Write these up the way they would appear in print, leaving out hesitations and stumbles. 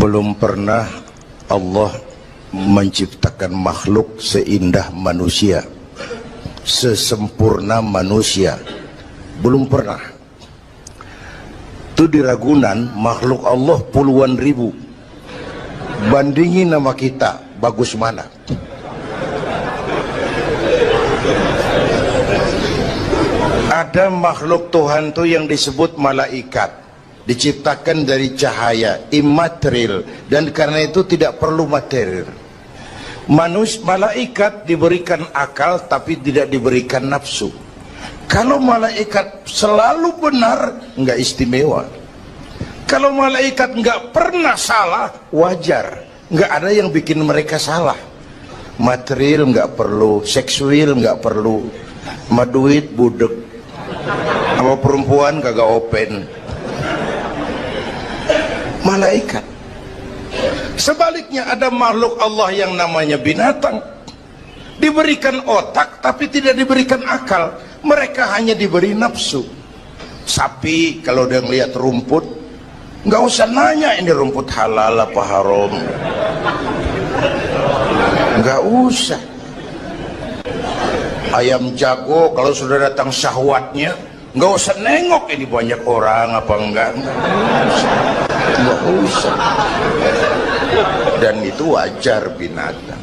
Belum pernah Allah menciptakan makhluk seindah manusia, sesempurna manusia. Belum pernah. Itu di Ragunan makhluk Allah puluhan ribu. Bandingin nama kita, bagus mana? Ada makhluk Tuhan tuh yang disebut malaikat, diciptakan dari cahaya, immaterial, dan karena itu tidak perlu material. Malaikat diberikan akal tapi tidak diberikan nafsu. Kalau malaikat selalu benar, nggak istimewa. Kalau malaikat nggak pernah salah, wajar. Nggak ada yang bikin mereka salah. Material nggak perlu, seksual nggak perlu, sama duit budek, sama perempuan kagak open. Malaikat. Sebaliknya ada makhluk Allah yang namanya binatang, diberikan otak tapi tidak diberikan akal. Mereka hanya diberi nafsu. Sapi kalau dia ngelihat rumput, nggak usah nanya ini rumput halal apa haram, nggak usah. Ayam jago kalau sudah datang syahwatnya, nggak usah nengok ini banyak orang apa enggak, nggak usah. Dan itu wajar binatang.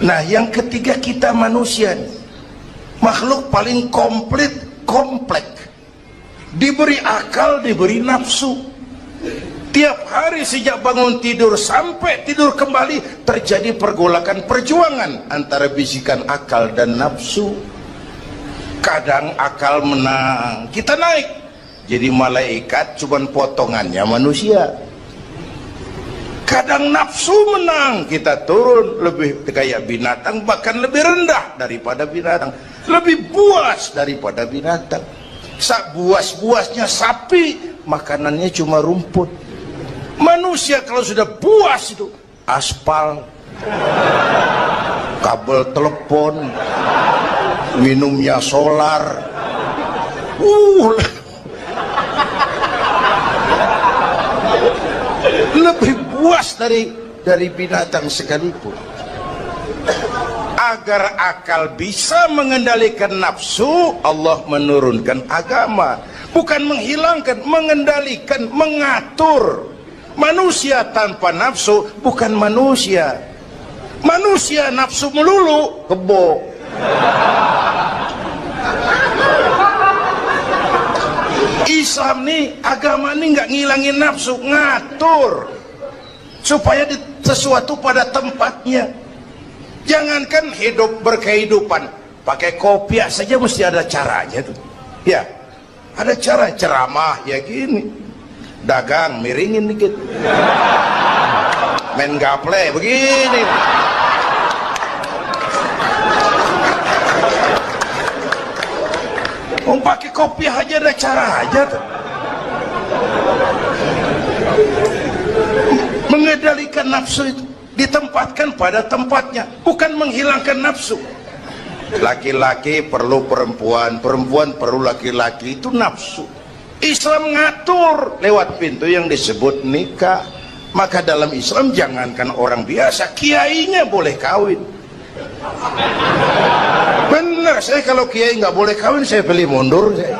Nah yang ketiga kita manusia, makhluk paling komplek, diberi akal, diberi nafsu. Tiap hari sejak bangun tidur sampai tidur kembali terjadi pergolakan perjuangan antara bisikan akal dan nafsu. Kadang akal menang, kita naik jadi malaikat, cuman potongannya manusia. Kadang nafsu menang, kita turun lebih kayak binatang, bahkan lebih rendah daripada binatang, lebih buas daripada binatang. Buas-buasnya sapi, makanannya cuma rumput. Manusia kalau sudah buas itu aspal, kabel telepon, minumnya solar, lebih buas dari binatang sekalipun. Agar akal bisa mengendalikan nafsu, Allah menurunkan agama, bukan menghilangkan, mengendalikan, mengatur. Manusia tanpa nafsu bukan manusia. Manusia nafsu melulu, kebo. Islam nih, agama nih nggak ngilangin nafsu, ngatur supaya sesuatu pada tempatnya. Jangankan hidup berkehidupan, pakai kopiah saja mesti ada caranya tuh. Ya, ada cara. Ceramah ya gini, dagang miringin dikit, main gaple begini. Pakai kopiah aja ada cara aja tuh. Mengendalikan nafsu itu ditempatkan pada tempatnya, bukan menghilangkan nafsu. Laki-laki perlu perempuan, perempuan perlu laki-laki, itu nafsu. Islam ngatur lewat pintu yang disebut nikah. Maka dalam Islam jangankan orang biasa, kiainya boleh kawin. Bener, saya kalau kiai nggak boleh kawin saya pilih mundur saya.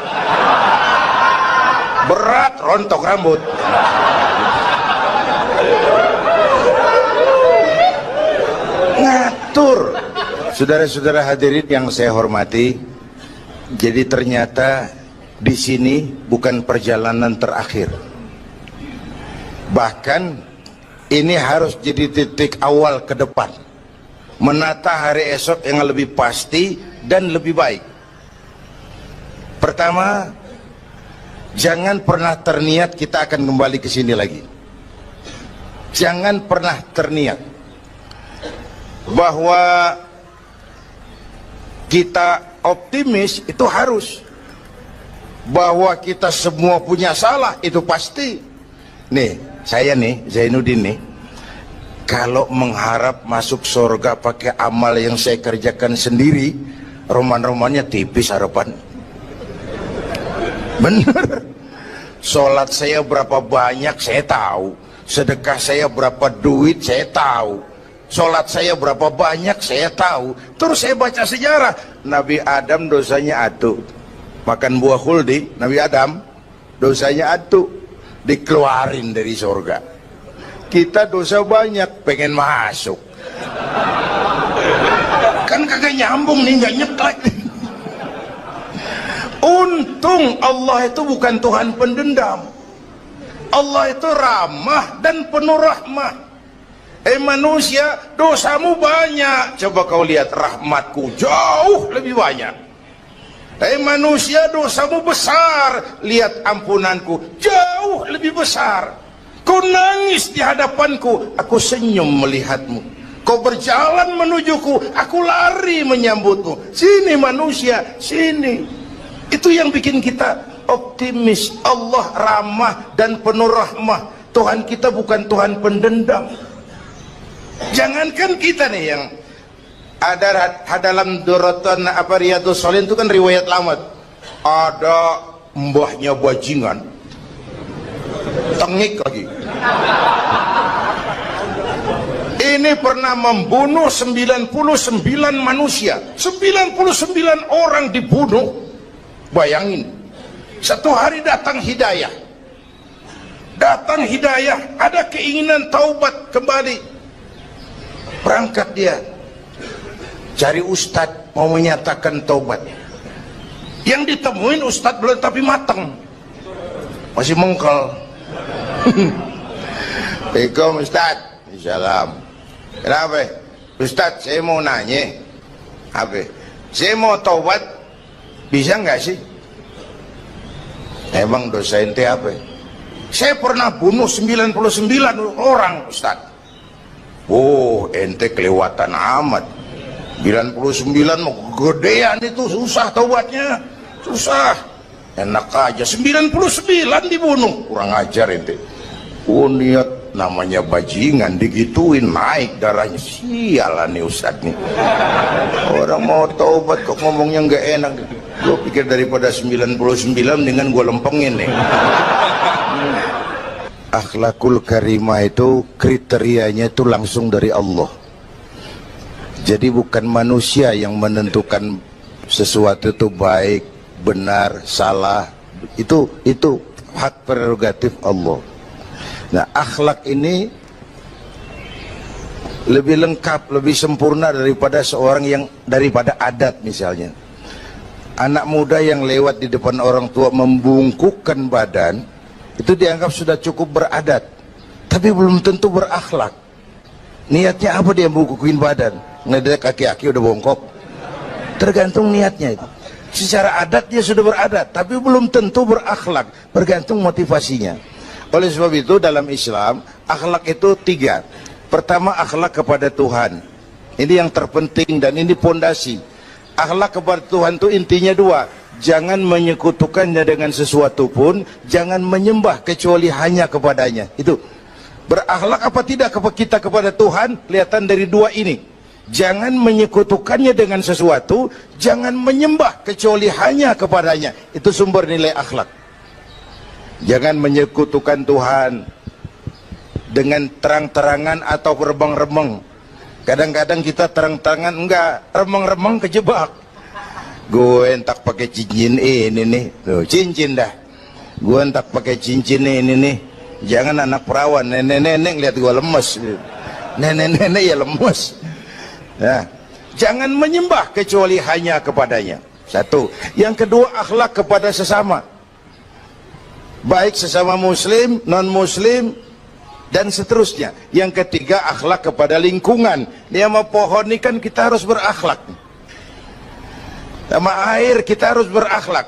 Berat rontok rambut. Ngatur. Saudara-saudara hadirin yang saya hormati, jadi ternyata di sini bukan perjalanan terakhir. Bahkan ini harus jadi titik awal ke depan, menata hari esok yang lebih pasti dan lebih baik. Pertama, jangan pernah terniat kita akan kembali ke sini lagi. Jangan pernah terniat bahwa kita optimis, itu harus. Bahwa kita semua punya salah, itu pasti. Nih, saya nih, Zainuddin nih, kalau mengharap masuk surga pakai amal yang saya kerjakan sendiri, roman-romannya tipis harapan. Bener. Sholat saya berapa banyak saya tahu, sedekah saya berapa duit saya tahu, sholat saya berapa banyak saya tahu. Terus saya baca sejarah, Nabi Adam dosanya atu, makan buah khuldi. Nabi Adam dosanya atu, dikeluarin dari surga. Kita dosa banyak, pengen masuk, kan kagak nyambung nih, nggak nyeklek. Untung Allah itu bukan Tuhan pendendam. Allah itu ramah dan penuh rahmah. Manusia, dosamu banyak, coba kau lihat rahmatku jauh lebih banyak. Manusia, dosamu besar, lihat ampunanku jauh lebih besar. Kau nangis di hadapanku, aku senyum melihatmu. Kau berjalan menujuku, aku lari menyambutmu. Sini manusia, sini. Itu yang bikin kita optimis. Allah ramah dan penuh rahmah. Tuhan kita bukan Tuhan pendendam. Jangankan kita nih yang ada dalam Duratan apa Riyadhus Shalihin itu kan riwayat lama. Ada mbahnya bajingan, tengik lagi. Ini pernah membunuh 99 manusia. 99 orang dibunuh. Bayangin, satu hari datang hidayah, ada keinginan taubat kembali, berangkat dia cari ustadz mau menyatakan taubat. Yang ditemuin ustadz belum tapi matang, masih mengkel. Assalamualaikum ustadz. Salam. Kenapa ustadz? Saya mau nanya, apa? Saya mau taubat, bisa nggak sih? Emang dosa ente apa? Saya pernah bunuh 99 orang Ustaz. Oh, ente kelewatan amat. 99 mau gedean itu, susah taubatnya, susah. Enak aja 99 dibunuh, kurang ajar ente. Oh, niat namanya bajingan digituin, naik darahnya. Sialan nih Ustaz nih. Orang mau taubat kok ngomongnya nggak enak. Gue pikir daripada 99 dengan gue lempengin nih. Akhlakul karimah itu kriterianya itu langsung dari Allah. Jadi bukan manusia yang menentukan sesuatu itu baik, benar, salah. Itu hak prerogatif Allah. Nah, akhlak ini lebih lengkap, lebih sempurna daripada daripada adat misalnya. Anak muda yang lewat di depan orang tua membungkukkan badan, itu dianggap sudah cukup beradat, tapi belum tentu berakhlak. Niatnya apa dia bungkukin badan? Ngedek kaki-kaki udah bongkok. Tergantung niatnya itu. Secara adat dia sudah beradat, tapi belum tentu berakhlak, bergantung motivasinya. Oleh sebab itu dalam Islam, akhlak itu 3. Pertama, akhlak kepada Tuhan. Ini yang terpenting dan ini pondasi. Akhlak kepada Tuhan itu intinya 2. Jangan menyekutukannya dengan sesuatu pun, jangan menyembah kecuali hanya kepadanya. Itu berakhlak apa tidak kita kepada Tuhan, kelihatan dari 2 ini. Jangan menyekutukannya dengan sesuatu, jangan menyembah kecuali hanya kepadanya. Itu sumber nilai akhlak. Jangan menyekutukan Tuhan dengan terang-terangan atau remeng-remeng. Kadang-kadang kita terang-terangan enggak, remeng-remeng kejebak. Gue entak pakai cincin ini nih, tuh cincin dah. Gue entak pakai cincin ini nih. Jangan anak perawan, nenek-nenek lihat gue lemes. Nenek-nenek ya lemes. Nah, jangan menyembah kecuali hanya kepadanya. 1. Yang kedua, akhlak kepada sesama. Baik sesama muslim, non-muslim, dan seterusnya. Yang ketiga, akhlak kepada lingkungan. Dia mau pohon ini kan kita harus berakhlak. Sama air kita harus berakhlak.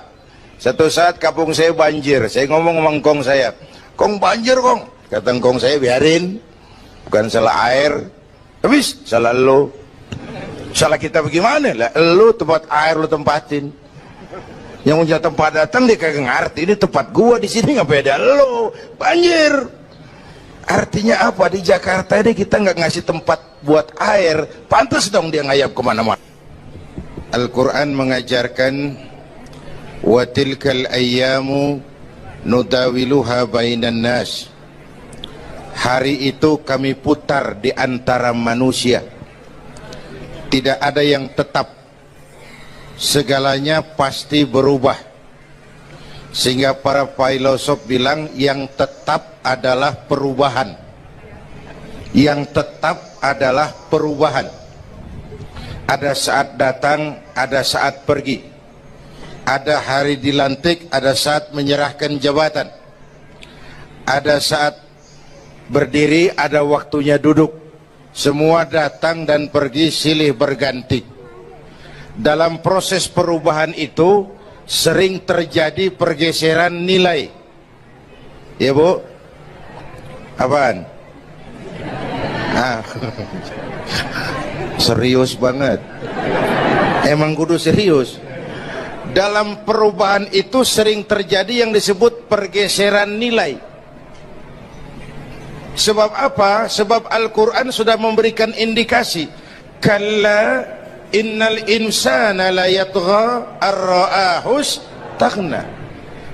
Satu saat kampung saya banjir, saya ngomong sama engkong saya, "Kong banjir kong." Kata engkong saya, "Biarin, bukan salah air, habis salah lo." Salah kita bagaimana? Lah, lo tempat air lo tempatin. Yang punya tempat datang dia kagak ngerti, ini tempat gua di sini nggak beda lo. Banjir. Artinya apa? Di Jakarta ini kita nggak ngasih tempat buat air, pantas dong dia ngayap kemana-mana. Al-Quran mengajarkan, wa tilkal ayyamu nudawiluha bainan nas. Hari itu kami putar di antara manusia. Tidak ada yang tetap. Segalanya pasti berubah. Sehingga para filosof bilang yang tetap adalah perubahan. Yang tetap adalah perubahan. Ada saat datang, ada saat pergi. Ada hari dilantik, ada saat menyerahkan jabatan. Ada saat berdiri, ada waktunya duduk. Semua datang dan pergi silih berganti. Dalam proses perubahan itu sering terjadi pergeseran nilai. Ya Bu? Apaan? Serius banget. Emang kudu serius. Dalam perubahan itu sering terjadi yang disebut pergeseran nilai. Sebab apa? Sebab Al-Quran sudah memberikan indikasi. Kalla innal insana la yatgha ar-ra'ahus taghna.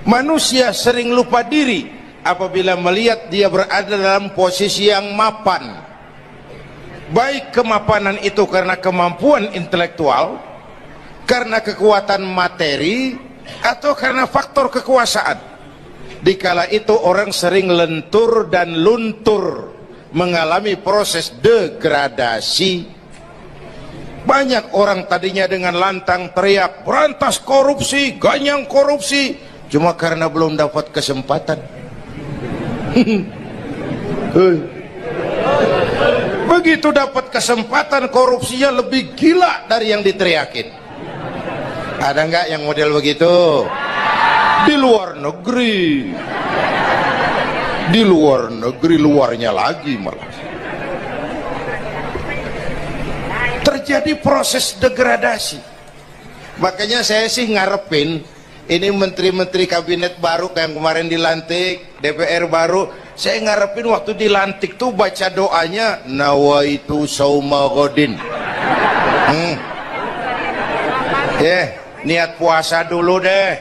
Manusia sering lupa diri apabila melihat dia berada dalam posisi yang mapan. Baik kemapanan itu karena kemampuan intelektual, karena kekuatan materi, atau karena faktor kekuasaan. Dikala itu orang sering lentur dan luntur, mengalami proses degradasi. Banyak orang tadinya dengan lantang teriak berantas korupsi, ganyang korupsi, cuma karena belum dapat kesempatan. Begitu dapat kesempatan, korupsinya lebih gila dari yang diteriakin. Ada nggak yang model begitu? Di luar negeri. Di luar negeri, luarnya lagi malah. Terjadi proses degradasi. Makanya saya sih ngarepin ini menteri-menteri kabinet baru kayak yang kemarin dilantik, DPR baru, saya ngarepin waktu dilantik tuh baca doanya nawaitu sauma godin. Niat puasa dulu deh.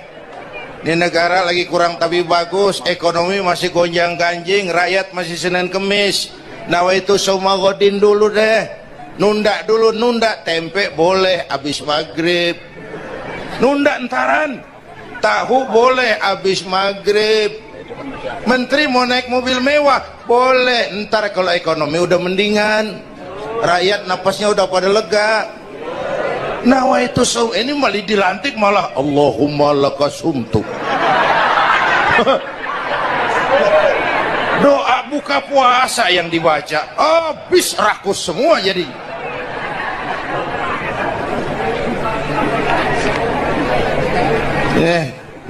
Ini negara lagi kurang tapi bagus, ekonomi masih gonjang ganjing, rakyat masih Senin Kemis. Nawaitu sauma godin dulu deh. Nunda dulu, nunda tempe boleh abis maghrib. Nunda entaran. Tahu boleh abis maghrib. Menteri mau naik mobil mewah boleh, ntar kalau ekonomi udah mendingan, rakyat napasnya udah pada lega. Nawaitu saum, ini malah dilantik malah Allahumma lakasumtu. Doa buka puasa yang dibaca habis rakus semua jadi.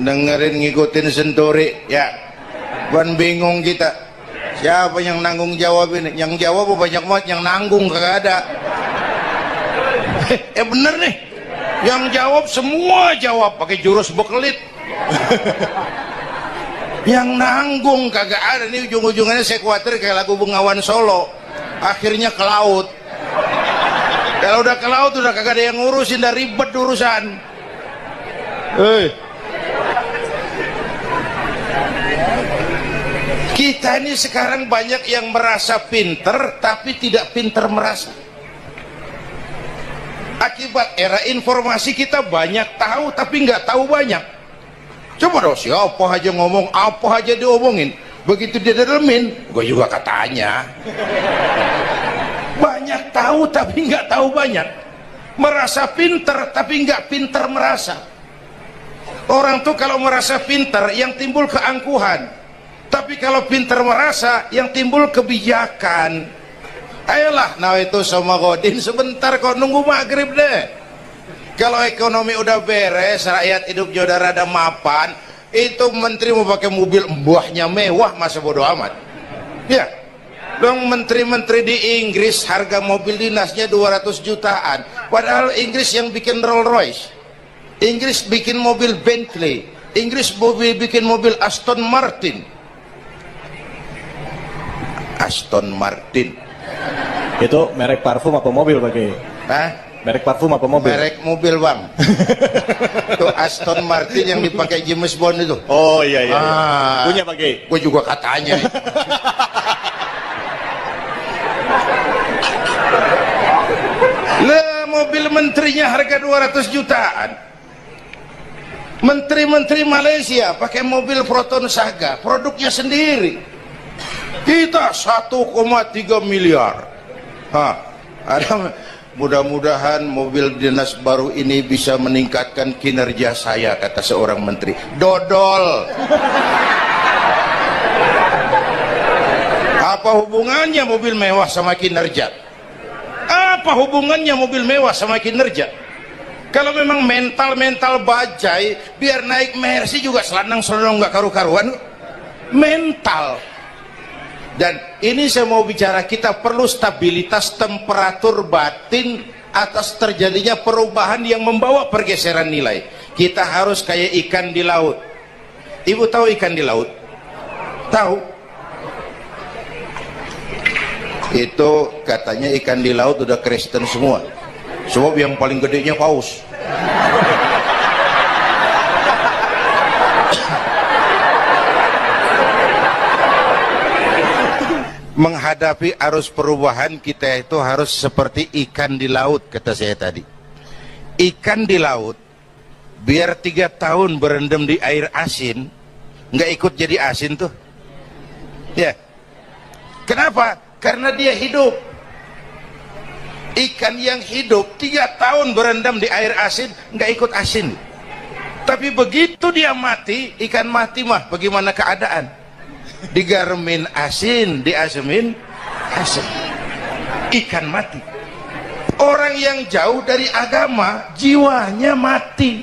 Dengerin ngikutin senturi ya, ban bingung kita. Siapa yang nanggung jawab ini? Yang jawab banyak banget, yang nanggung kagak ada. Bener nih, yang jawab semua jawab pakai jurus bekelit. Yang nanggung kagak ada. Nih ujung-ujungannya saya khawatir kayak lagu Bengawan Solo, akhirnya ke laut. Kalau udah ke laut udah kagak ada yang ngurusin, udah ribet urusan. Kita ini sekarang banyak yang merasa pinter tapi tidak pinter merasa. Akibat era informasi kita banyak tahu tapi nggak tahu banyak. Coba dong, siapa aja ngomong apa aja diomongin, begitu dia dalemin gue juga katanya. Banyak tahu tapi nggak tahu banyak. Merasa pinter tapi nggak pinter merasa. Orang tuh kalau merasa pinter yang timbul keangkuhan. Tapi kalau pinter merasa yang timbul kebijakan. Ayolah, nah itu sama godin sebentar kok, nunggu maghrib deh. Kalau ekonomi udah beres, rakyat hidup jodoh rada mapan, itu menteri mau pakai mobil buahnya mewah, masa bodo amat. Ya, dong menteri-menteri di Inggris harga mobil dinasnya 200 jutaan. Padahal Inggris yang bikin Rolls Royce, Inggris bikin mobil Bentley, Inggris bikin mobil Aston Martin. Aston Martin itu merek parfum apa mobil pakai? Hah? Merek parfum apa mobil? Merek mobil bang. Itu Aston Martin yang dipakai James Bond itu. Oh iya iya, punya pakai? Gue juga katanya. Lah mobil menterinya harga 200 jutaan. Menteri-menteri Malaysia pakai mobil Proton Saga, produknya sendiri. Kita 1,3 miliar. Ada mudah-mudahan mobil dinas baru ini bisa meningkatkan kinerja saya, kata seorang menteri. Dodol. Apa hubungannya mobil mewah sama kinerja? Apa hubungannya mobil mewah sama kinerja? Kalau memang mental bajai, biar naik Mercy juga selandang-selandang nggak karu-karuan. Mental. Dan ini saya mau bicara, kita perlu stabilitas temperatur batin atas terjadinya perubahan yang membawa pergeseran nilai. Kita harus kayak ikan di laut. Ibu tahu ikan di laut? Tahu? Itu katanya ikan di laut udah Kristen semua, sebab yang paling gedenya paus. Menghadapi arus perubahan kita itu harus seperti ikan di laut, kata saya tadi. Ikan di laut biar 3 tahun berendam di air asin, nggak ikut jadi asin tuh ya. Kenapa? Karena dia hidup. Ikan yang hidup 3 tahun berendam di air asin nggak ikut asin. Tapi begitu dia mati, ikan mati mah bagaimana keadaan? Digaremin asin, diasemin asin. Ikan mati. Orang yang jauh dari agama, jiwanya mati.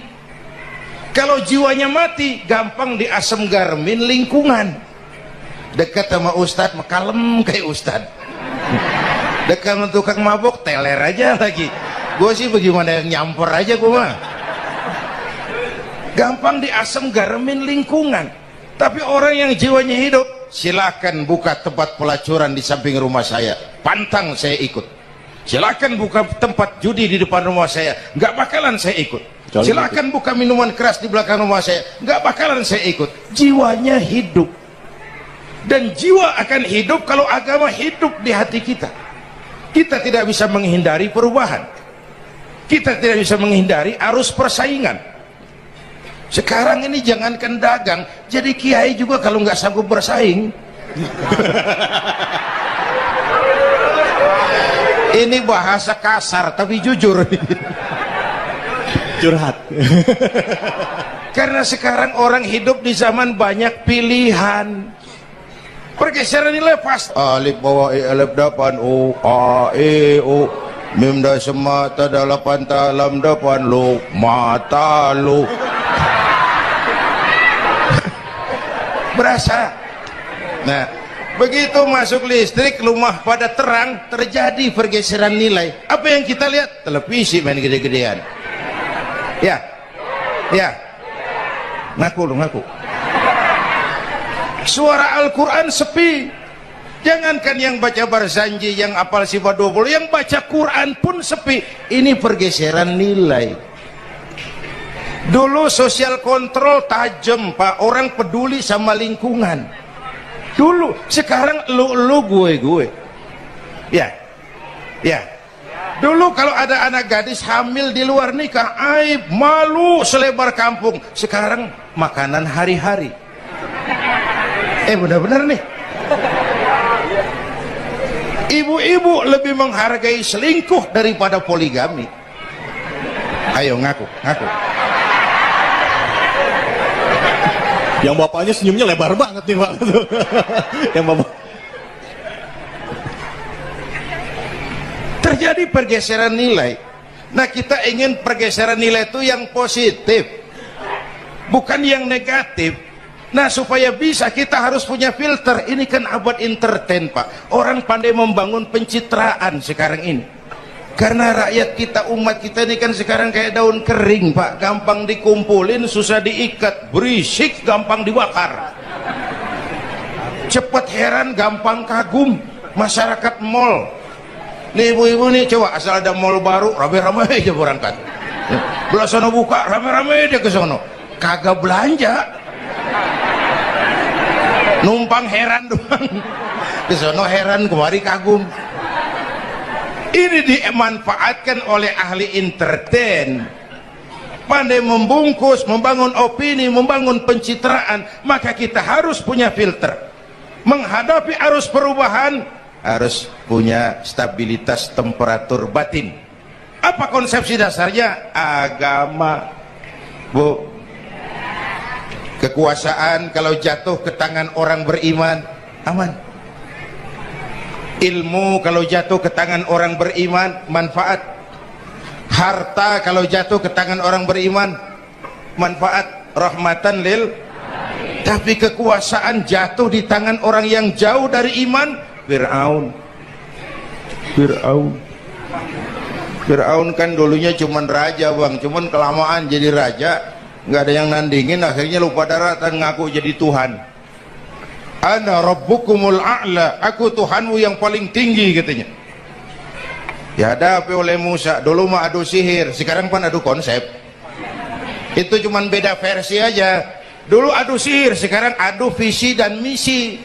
Kalau jiwanya mati, gampang diasem garemin lingkungan. Dekat sama ustadz, kalem kayak ustadz. Dekat sama tukang mabok, teler aja lagi. Gue sih bagaimana yang nyamper aja gue mah. Gampang diasem garemin lingkungan. Tapi orang yang jiwanya hidup, silakan buka tempat pelacuran di samping rumah saya, pantang saya ikut. Silakan buka tempat judi di depan rumah saya, nggak bakalan saya ikut. Silakan buka minuman keras di belakang rumah saya, nggak bakalan saya ikut. Jiwanya hidup. Dan jiwa akan hidup kalau agama hidup di hati kita. Kita tidak bisa menghindari perubahan. Kita tidak bisa menghindari arus persaingan. Sekarang ini jangankan dagang, jadi kiai juga kalau nggak sanggup bersaing. Ini bahasa kasar tapi jujur. Curhat. Karena sekarang orang hidup di zaman banyak pilihan. Pergeseran nilai pas. Alif bawah e alif depan o a e o mim da semata dalapan talam depan lo mata lo. Berasa. Nah, begitu masuk listrik, rumah pada terang, terjadi pergeseran nilai. Apa yang kita lihat? Televisi main gede-gedean. Ya, ya. Ngaku lu, ngaku. Suara Al-Quran sepi. Jangankan yang baca Barzanji, yang apal sifat 20, yang baca Quran pun sepi. Ini pergeseran nilai. Dulu sosial kontrol tajam, Pak. Orang peduli sama lingkungan. Dulu, sekarang lu gue. Ya, ya. Dulu kalau ada anak gadis hamil di luar nikah, aib, malu selebar kampung. Sekarang makanan hari-hari. Benar-benar nih. Ibu-ibu lebih menghargai selingkuh daripada poligami. Ayo ngaku, ngaku. Yang bapaknya senyumnya lebar banget nih Pak. Yang bapak. Terjadi pergeseran nilai. Nah, kita ingin pergeseran nilai itu yang positif, bukan yang negatif. Nah, supaya bisa kita harus punya filter. Ini kan abad entertain, Pak. Orang pandai membangun pencitraan sekarang ini. Karena rakyat kita, umat kita ini kan sekarang kayak daun kering, Pak. Gampang dikumpulin, susah diikat. Berisik, gampang dibakar. Cepat heran, gampang kagum. Masyarakat mall. Nih ibu-ibu nih, coba asal ada mall baru, rame-rame aja berangkat. Belah sono buka, rame-rame aja ke sono. Kagak belanja. Numpang heran doang. Ke sono heran, kemari kagum. Ini dimanfaatkan oleh ahli entertain, pandai membungkus, membangun opini, membangun pencitraan. Maka kita harus punya filter. Menghadapi arus perubahan harus punya stabilitas temperatur batin. Apa konsepsi dasarnya? Agama, Bu. Kekuasaan kalau jatuh ke tangan orang beriman, aman. Ilmu kalau jatuh ke tangan orang beriman, manfaat. Harta kalau jatuh ke tangan orang beriman, manfaat. Rahmatan lil. Tapi kekuasaan jatuh di tangan orang yang jauh dari iman, Fir'aun kan dulunya cuman raja, Bang, cuman kelamaan jadi raja, nggak ada yang nandingin, akhirnya lupa daratan, ngaku jadi Tuhan. Ana rabbukumul a'la, aku Tuhanmu yang paling tinggi, katanya. Dihadapi oleh Musa. Dulu mah adu sihir, sekarang pan adu konsep. Itu cuman beda versi aja. Dulu adu sihir, sekarang adu visi dan misi.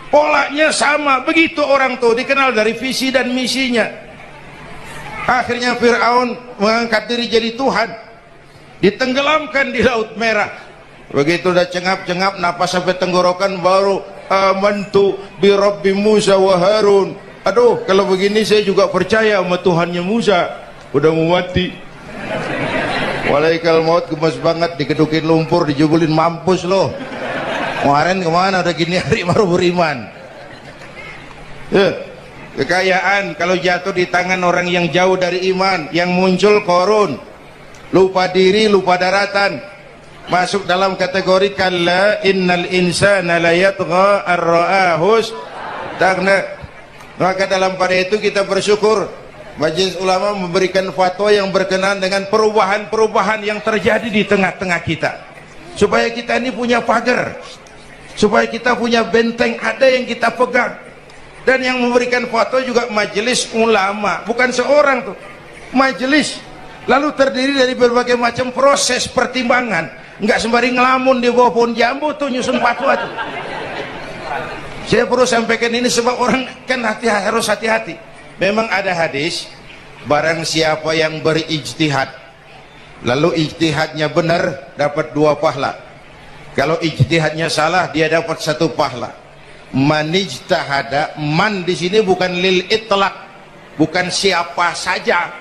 Polanya sama. Begitu orang tuh dikenal dari visi dan misinya. Akhirnya Fir'aun mengangkat diri jadi Tuhan, ditenggelamkan di Laut Merah. Begitu udah cengap-cengap napas sampai tenggorokan, baru amantu bi Rabbi Musa wa Harun. Aduh, kalau begini saya juga percaya sama Tuhannya Musa. Udah mau mati, walaikal maut, gemes banget, dikedukin lumpur, dijubulin, mampus loh. Kemarin kemana, udah gini hari baru beriman. Kekayaan kalau jatuh di tangan orang yang jauh dari iman, yang muncul korun, lupa diri, lupa daratan, masuk dalam kategori kalla innal insana la yatgha ar-ra'ahus taghna. Maka dalam pada itu kita bersyukur Majelis Ulama memberikan fatwa yang berkenaan dengan perubahan-perubahan yang terjadi di tengah-tengah kita, supaya kita ini punya pagar, supaya kita punya benteng ada yang kita pegang. Dan yang memberikan fatwa juga Majelis Ulama, bukan seorang tuh, majelis. Lalu terdiri dari berbagai macam proses pertimbangan. Nggak sembari ngelamun di bawah pohon jambu tuh nyusun fatwa tuh. Saya perlu sampaikan ini sebab orang kan harus hati-hati. Memang ada hadis, barang siapa yang berijtihad lalu ijtihadnya benar, dapat 2 pahala. Kalau ijtihadnya salah, dia dapat 1 pahala. Man ijtahada, man di sini bukan lil itlaq, bukan siapa saja.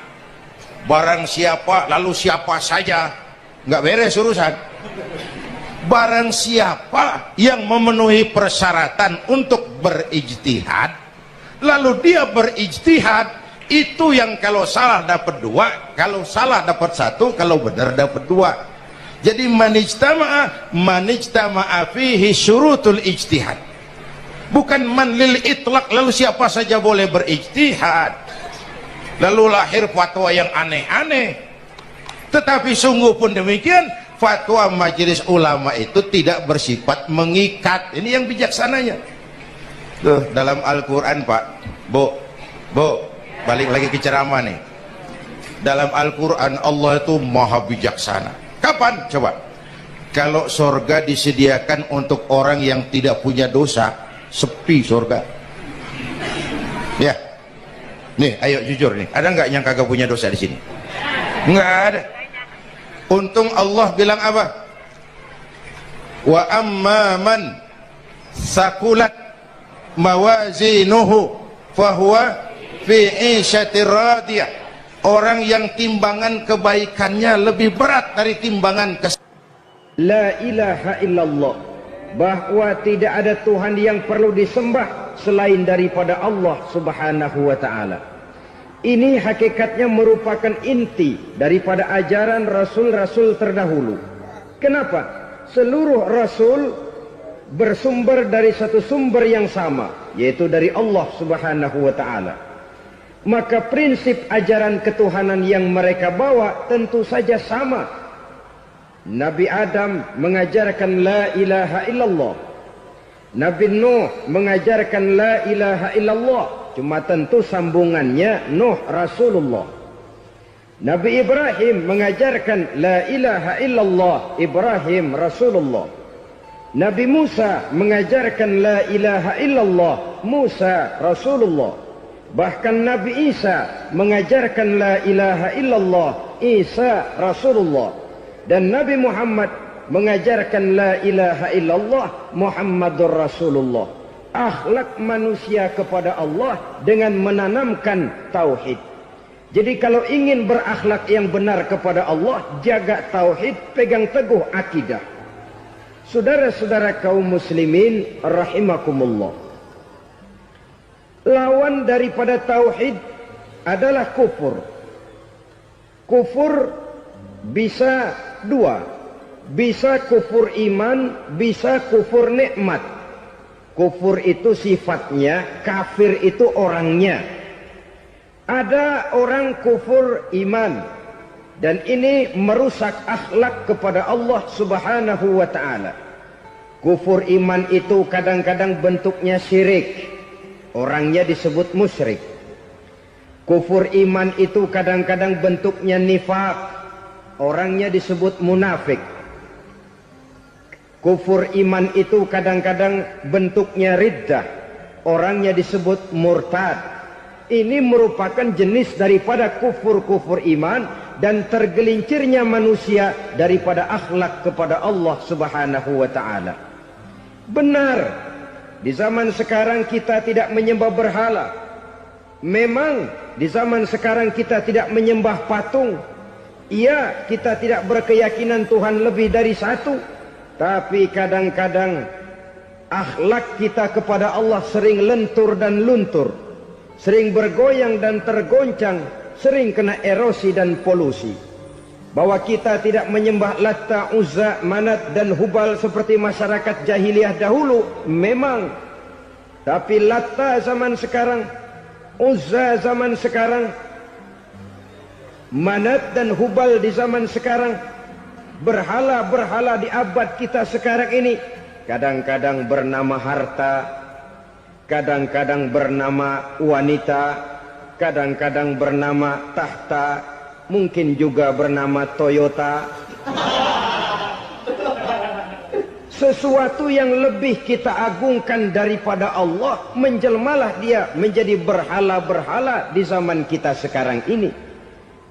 Barang siapa lalu siapa saja, nggak beres urusan. Barang siapa yang memenuhi persyaratan untuk berijtihad, lalu dia berijtihad, itu yang kalau salah dapat 2, kalau salah dapat 1, kalau benar dapat 2. Jadi manijtama'a fihi syurutul ijtihad, bukan man lil itlaq, lalu siapa saja boleh berijtihad, lalu lahir fatwa yang aneh-aneh. Tetapi sungguh pun demikian, fatwa Majelis Ulama itu tidak bersifat mengikat. Ini yang bijaksananya. Tuh, dalam Al-Quran, Pak, Bu, balik lagi ke ceramah nih. Dalam Al-Quran Allah itu maha bijaksana. Kapan? Coba. Kalau surga disediakan untuk orang yang tidak punya dosa, sepi surga. Ya. Nih, ayo jujur nih. Ada nggak yang kagak punya dosa di sini? Nggak ada. Untung Allah bilang apa? Wa amma man sakulat mawazinuhu fahuwa fi 'ishatir radiyah. Orang yang timbangan kebaikannya lebih berat dari timbangan La ilaha illallah, bahwa tidak ada Tuhan yang perlu disembah selain daripada Allah Subhanahu wa ta'ala. Ini hakikatnya merupakan inti daripada ajaran rasul-rasul terdahulu. Kenapa? Seluruh rasul bersumber dari satu sumber yang sama, yaitu dari Allah Subhanahu wa ta'ala. Maka prinsip ajaran ketuhanan yang mereka bawa tentu saja sama. Nabi Adam mengajarkan la ilaha illallah, Nabi Nuh mengajarkan la ilaha illallah, cuma tentu sambungannya Nuh Rasulullah. Nabi Ibrahim mengajarkan la ilaha illallah, Ibrahim Rasulullah. Nabi Musa mengajarkan la ilaha illallah, Musa Rasulullah. Bahkan Nabi Isa mengajarkan la ilaha illallah, Isa Rasulullah. Dan Nabi Muhammad mengajarkan la ilaha illallah, Muhammadur Rasulullah. Akhlak manusia kepada Allah dengan menanamkan tauhid. Jadi kalau ingin berakhlak yang benar kepada Allah, jaga tauhid, pegang teguh akidah. Saudara-saudara kaum muslimin rahimakumullah. Lawan daripada tauhid adalah kufur. Kufur bisa dua. Bisa kufur iman, bisa kufur nikmat. Kufur itu sifatnya, kafir itu orangnya. Ada orang kufur iman, dan ini merusak akhlak kepada Allah Subhanahu wa ta'ala. Kufur iman itu kadang-kadang bentuknya syirik, orangnya disebut musyrik. Kufur iman itu kadang-kadang bentuknya nifaq, orangnya disebut munafik. Kufur iman itu kadang-kadang bentuknya riddah, orangnya disebut murtad. Ini merupakan jenis daripada kufur-kufur iman dan tergelincirnya manusia daripada akhlak kepada Allah Subhanahu wa ta'ala. Benar, di zaman sekarang kita tidak menyembah berhala. Memang di zaman sekarang kita tidak menyembah patung. Iya, kita tidak berkeyakinan Tuhan lebih dari satu. Tapi kadang-kadang akhlak kita kepada Allah sering lentur dan luntur, sering bergoyang dan tergoncang, sering kena erosi dan polusi. Bahwa kita tidak menyembah Latta, Uzza, Manat dan Hubal seperti masyarakat jahiliyah dahulu, memang. Tapi Latta zaman sekarang, Uzza zaman sekarang, Manat dan Hubal di zaman sekarang, berhala-berhala di abad kita sekarang ini, kadang-kadang bernama harta, kadang-kadang bernama wanita, kadang-kadang bernama tahta, mungkin juga bernama Toyota. Sesuatu yang lebih kita agungkan daripada Allah, menjelmalah dia menjadi berhala-berhala di zaman kita sekarang ini.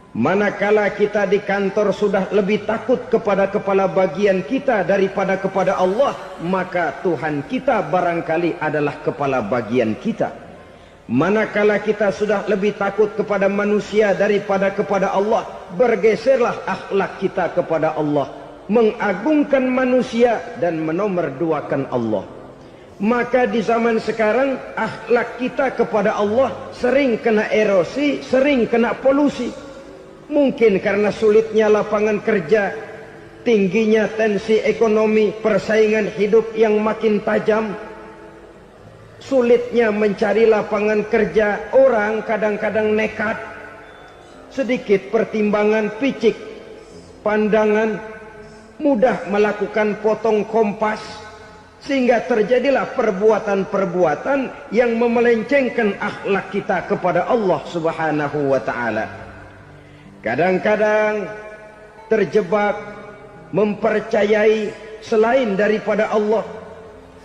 Manakala kita di kantor sudah lebih takut kepada kepala bagian kita daripada kepada Allah, maka Tuhan kita barangkali adalah kepala bagian kita. Manakala kita sudah lebih takut kepada manusia daripada kepada Allah, bergeserlah akhlak kita kepada Allah, mengagungkan manusia dan menomorduakan Allah. Maka di zaman sekarang akhlak kita kepada Allah sering kena erosi, sering kena polusi. Mungkin karena sulitnya lapangan kerja, tingginya tensi ekonomi, persaingan hidup yang makin tajam, sulitnya mencari lapangan kerja, orang kadang-kadang nekat, sedikit pertimbangan, picik pandangan, mudah melakukan potong kompas, sehingga terjadilah perbuatan-perbuatan yang memelencengkan akhlak kita kepada Allah Subhanahu wa ta'ala. Kadang-kadang terjebak mempercayai selain daripada Allah.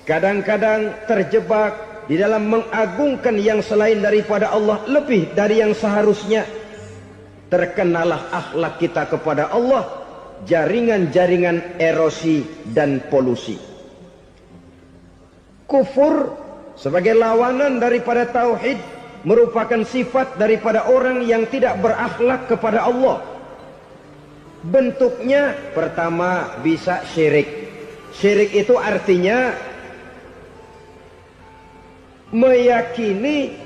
Kadang-kadang terjebak di dalam mengagungkan yang selain daripada Allah lebih dari yang seharusnya. Terkenalah akhlak kita kepada Allah, jaringan-jaringan erosi dan polusi. Kufur sebagai lawanan daripada tauhid merupakan sifat daripada orang yang tidak berakhlak kepada Allah. Bentuknya pertama bisa syirik. Syirik itu artinya meyakini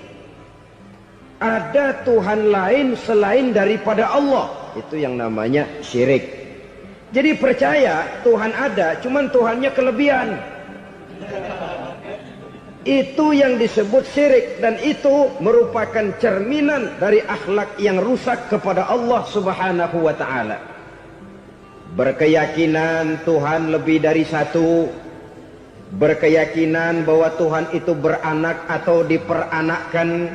ada Tuhan lain selain daripada Allah. Itu yang namanya syirik. Jadi percaya Tuhan ada, cuman Tuhannya kelebihan. Itu yang disebut syirik, dan itu merupakan cerminan dari akhlak yang rusak kepada Allah Subhanahu wa ta'ala. Berkeyakinan Tuhan lebih dari satu, berkeyakinan bahwa Tuhan itu beranak atau diperanakkan,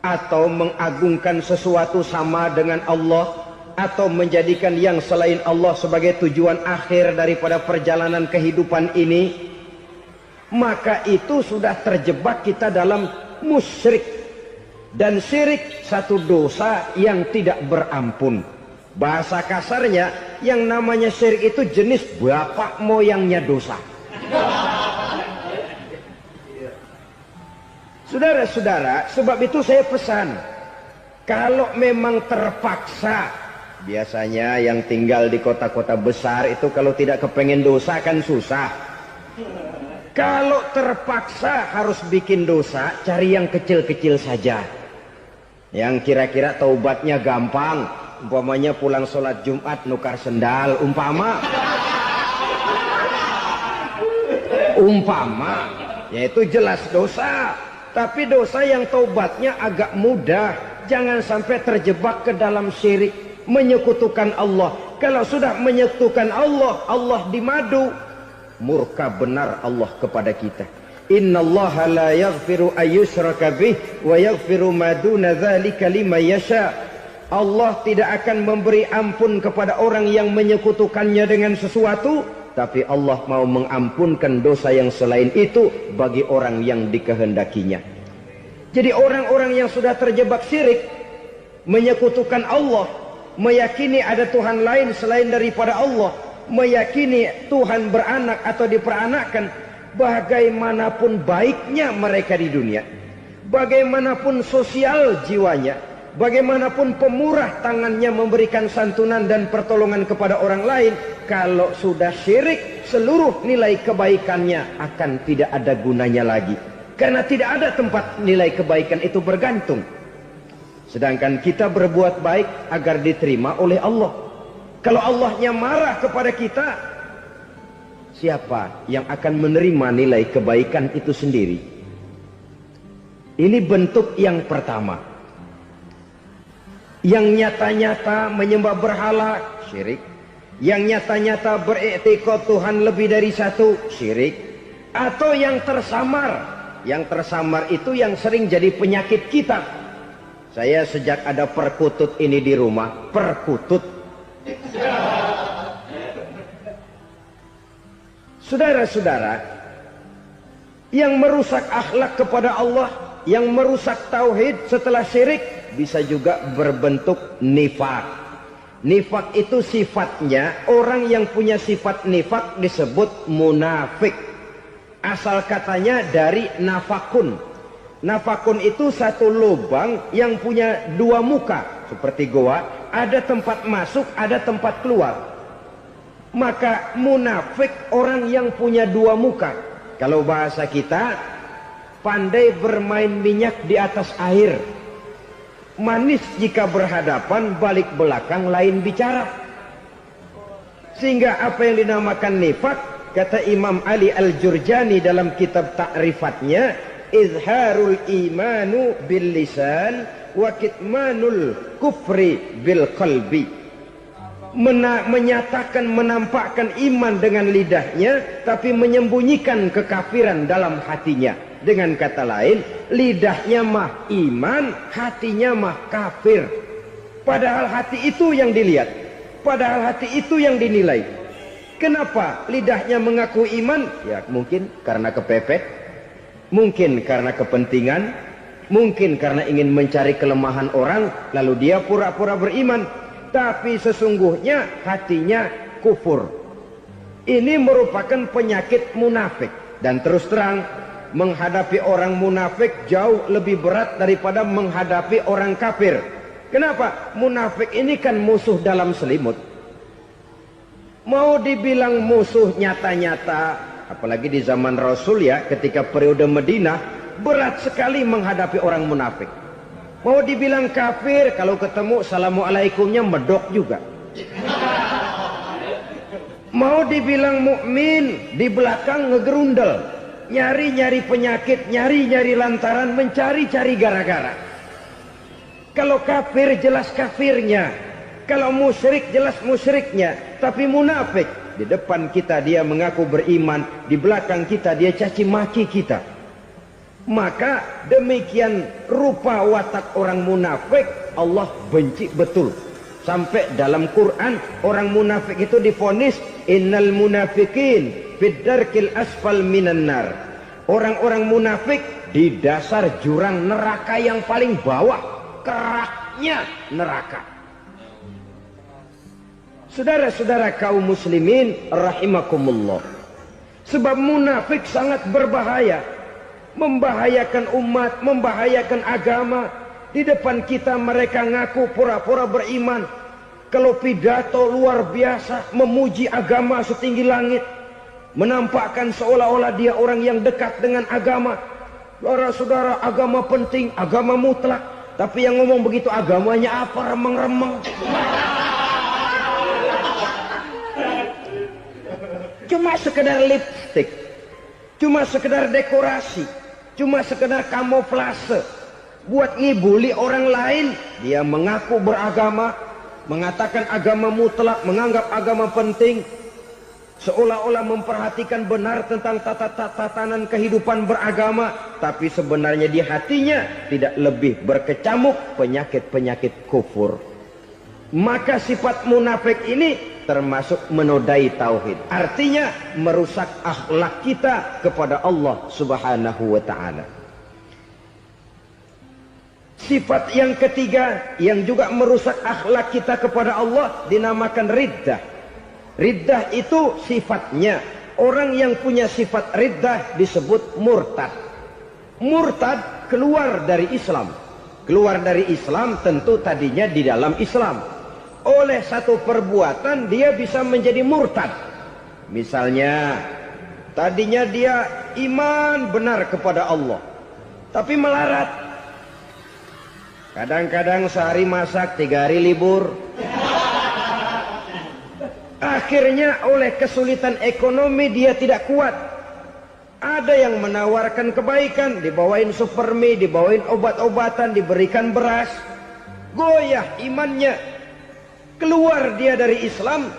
atau mengagungkan sesuatu sama dengan Allah, atau menjadikan yang selain Allah sebagai tujuan akhir daripada perjalanan kehidupan ini, maka itu sudah terjebak kita dalam musyrik. Dan syirik satu dosa yang tidak berampun. Bahasa kasarnya, yang namanya syirik itu jenis bapak moyangnya dosa. Saudara-saudara, sebab itu saya pesan, kalau memang terpaksa, biasanya yang tinggal di kota-kota besar itu kalau tidak kepengen dosa kan susah. Kalau terpaksa harus bikin dosa, cari yang kecil-kecil saja. Yang kira-kira taubatnya gampang, umpamanya pulang sholat Jumat nukar sendal, umpama, yaitu jelas dosa. Tapi dosa yang taubatnya agak mudah, jangan sampai terjebak ke dalam syirik, menyekutukan Allah. Kalau sudah menyekutukan Allah, Allah dimadu, murka benar Allah kepada kita. Innallaha la yaghfiru ayyushraka bih wa yaghfiru ma duna dzalika liman yasha. Allah tidak akan memberi ampun kepada orang yang menyekutukannya dengan sesuatu, tapi Allah mau mengampunkan dosa yang selain itu bagi orang yang dikehendakinya. Jadi orang-orang yang sudah terjebak syirik, menyekutukan Allah, meyakini ada Tuhan lain selain daripada Allah, meyakini Tuhan beranak atau diperanakkan, bagaimanapun baiknya mereka di dunia, bagaimanapun sosial jiwanya, bagaimanapun pemurah tangannya memberikan santunan dan pertolongan kepada orang lain, kalau sudah syirik, seluruh nilai kebaikannya akan tidak ada gunanya lagi. Karena tidak ada tempat nilai kebaikan itu bergantung. Sedangkan kita berbuat baik agar diterima oleh Allah. Kalau Allahnya marah kepada kita, siapa yang akan menerima nilai kebaikan itu sendiri? Ini bentuk yang pertama. Yang nyata-nyata menyembah berhala, syirik. Yang nyata-nyata beriktikad Tuhan lebih dari satu, syirik. Atau yang tersamar. Yang tersamar itu yang sering jadi penyakit kita. Saya sejak ada perkutut ini di rumah, perkutut. Saudara-saudara, yang merusak akhlak kepada Allah, yang merusak tauhid setelah syirik, bisa juga berbentuk nifak. Nifak itu sifatnya, orang yang punya sifat nifak disebut munafik. Asal katanya dari nafakun. Nafakun itu satu lubang yang punya dua muka, seperti goa, ada tempat masuk, ada tempat keluar. Maka munafik orang yang punya dua muka. Kalau bahasa kita, pandai bermain minyak di atas air. Manis jika berhadapan, balik belakang lain bicara. Sehingga apa yang dinamakan nifak, kata Imam Ali Al-Jurjani dalam kitab ta'rifatnya, izharul imanu bil lisan wa kitmanul kufri bil qalbi. Menyatakan, menampakkan iman dengan lidahnya, tapi menyembunyikan kekafiran dalam hatinya. Dengan kata lain, lidahnya mah iman, hatinya mah kafir. Padahal hati itu yang dilihat, padahal hati itu yang dinilai. Kenapa lidahnya mengaku iman? Ya mungkin karena kepepet, mungkin karena kepentingan, mungkin karena ingin mencari kelemahan orang, lalu dia pura-pura beriman. Tapi sesungguhnya hatinya kufur. Ini merupakan penyakit munafik. Dan terus terang, menghadapi orang munafik jauh lebih berat daripada menghadapi orang kafir. Kenapa? Munafik ini kan musuh dalam selimut. Mau dibilang musuh nyata-nyata, apalagi di zaman Rasul ya, ketika periode Madinah, berat sekali menghadapi orang munafik. Mau dibilang kafir, kalau ketemu assalamualaikumnya medok juga. Mau dibilang mukmin, di belakang ngegerundel, nyari-nyari penyakit, nyari-nyari lantaran, mencari-cari gara-gara. Kalau kafir jelas kafirnya, kalau musyrik jelas musyriknya. Tapi munafik, di depan kita dia mengaku beriman, di belakang kita dia caci maki kita. Maka demikian rupa watak orang munafik, Allah benci betul. Sampai dalam Quran orang munafik itu divonis innal munafikin fid darkil asfal minan nar. Orang-orang munafik di dasar jurang neraka yang paling bawah, keraknya neraka. Saudara-saudara kaum muslimin rahimakumullah, sebab munafik sangat berbahaya, membahayakan umat, membahayakan agama. Di depan kita mereka ngaku pura-pura beriman, kalau pidato luar biasa, memuji agama setinggi langit, menampakkan seolah-olah dia orang yang dekat dengan agama. Saudara-saudara, agama penting, agama mutlak, tapi yang ngomong begitu agamanya apa, remeng-remeng. Cuma sekedar lipstick, cuma sekedar dekorasi, cuma sekedar kamuflase buat ngibuli orang lain. Dia mengaku beragama, mengatakan agama mutlak, menganggap agama penting, seolah-olah memperhatikan benar tentang tatanan kehidupan beragama, tapi sebenarnya di hatinya tidak lebih berkecamuk penyakit-penyakit kufur. Maka sifat munafik ini termasuk menodai tauhid, artinya merusak akhlak kita kepada Allah Subhanahu wa ta'ala. Sifat yang ketiga yang juga merusak akhlak kita kepada Allah dinamakan riddah. Riddah itu sifatnya, orang yang punya sifat riddah disebut murtad. Murtad keluar dari Islam. Keluar dari Islam tentu tadinya di dalam Islam. Oleh satu perbuatan dia bisa menjadi murtad. Misalnya tadinya dia iman benar kepada Allah, tapi melarat. Kadang-kadang sehari masak, 3 hari libur. Akhirnya oleh kesulitan ekonomi dia tidak kuat. Ada yang menawarkan kebaikan, dibawain supermi, dibawain obat-obatan, diberikan beras. Goyah imannya. Keluar dia dari Islam,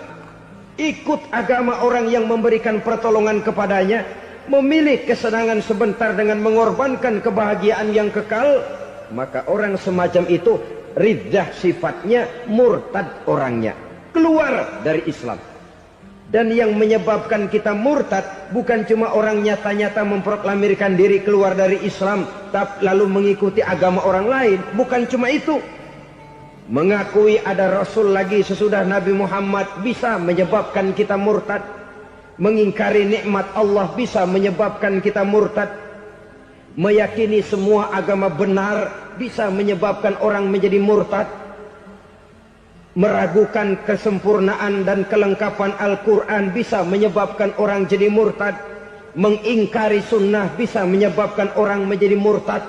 ikut agama orang yang memberikan pertolongan kepadanya, memilih kesenangan sebentar dengan mengorbankan kebahagiaan yang kekal. Maka orang semacam itu riddah sifatnya, murtad orangnya, keluar dari Islam. Dan yang menyebabkan kita murtad bukan cuma orang nyata-nyata memproklamirkan diri keluar dari Islam tapi lalu mengikuti agama orang lain, bukan cuma itu. Mengakui ada Rasul lagi sesudah Nabi Muhammad bisa menyebabkan kita murtad. Mengingkari nikmat Allah bisa menyebabkan kita murtad. Meyakini semua agama benar bisa menyebabkan orang menjadi murtad. Meragukan kesempurnaan dan kelengkapan Al-Quran bisa menyebabkan orang jadi murtad. Mengingkari sunnah bisa menyebabkan orang menjadi murtad.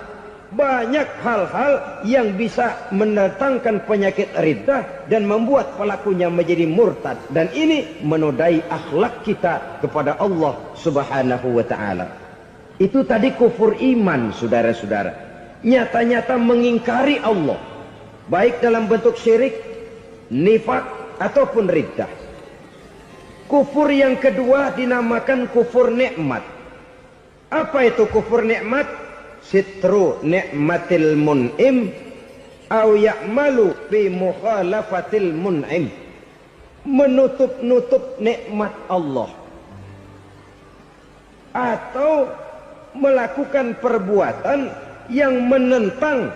Banyak hal-hal yang bisa mendatangkan penyakit riddah dan membuat pelakunya menjadi murtad. Dan ini menodai akhlak kita kepada Allah Subhanahu wa ta'ala. Itu tadi kufur iman, saudara-saudara. Nyata-nyata mengingkari Allah, baik dalam bentuk syirik, nifak, ataupun riddah. Kufur yang kedua dinamakan kufur nikmat. Apa itu kufur nikmat? Sitru nikmatil mun'im au ya'malu fi mukhalafatil mun'im. Menutup-nutup nikmat Allah, atau melakukan perbuatan yang menentang,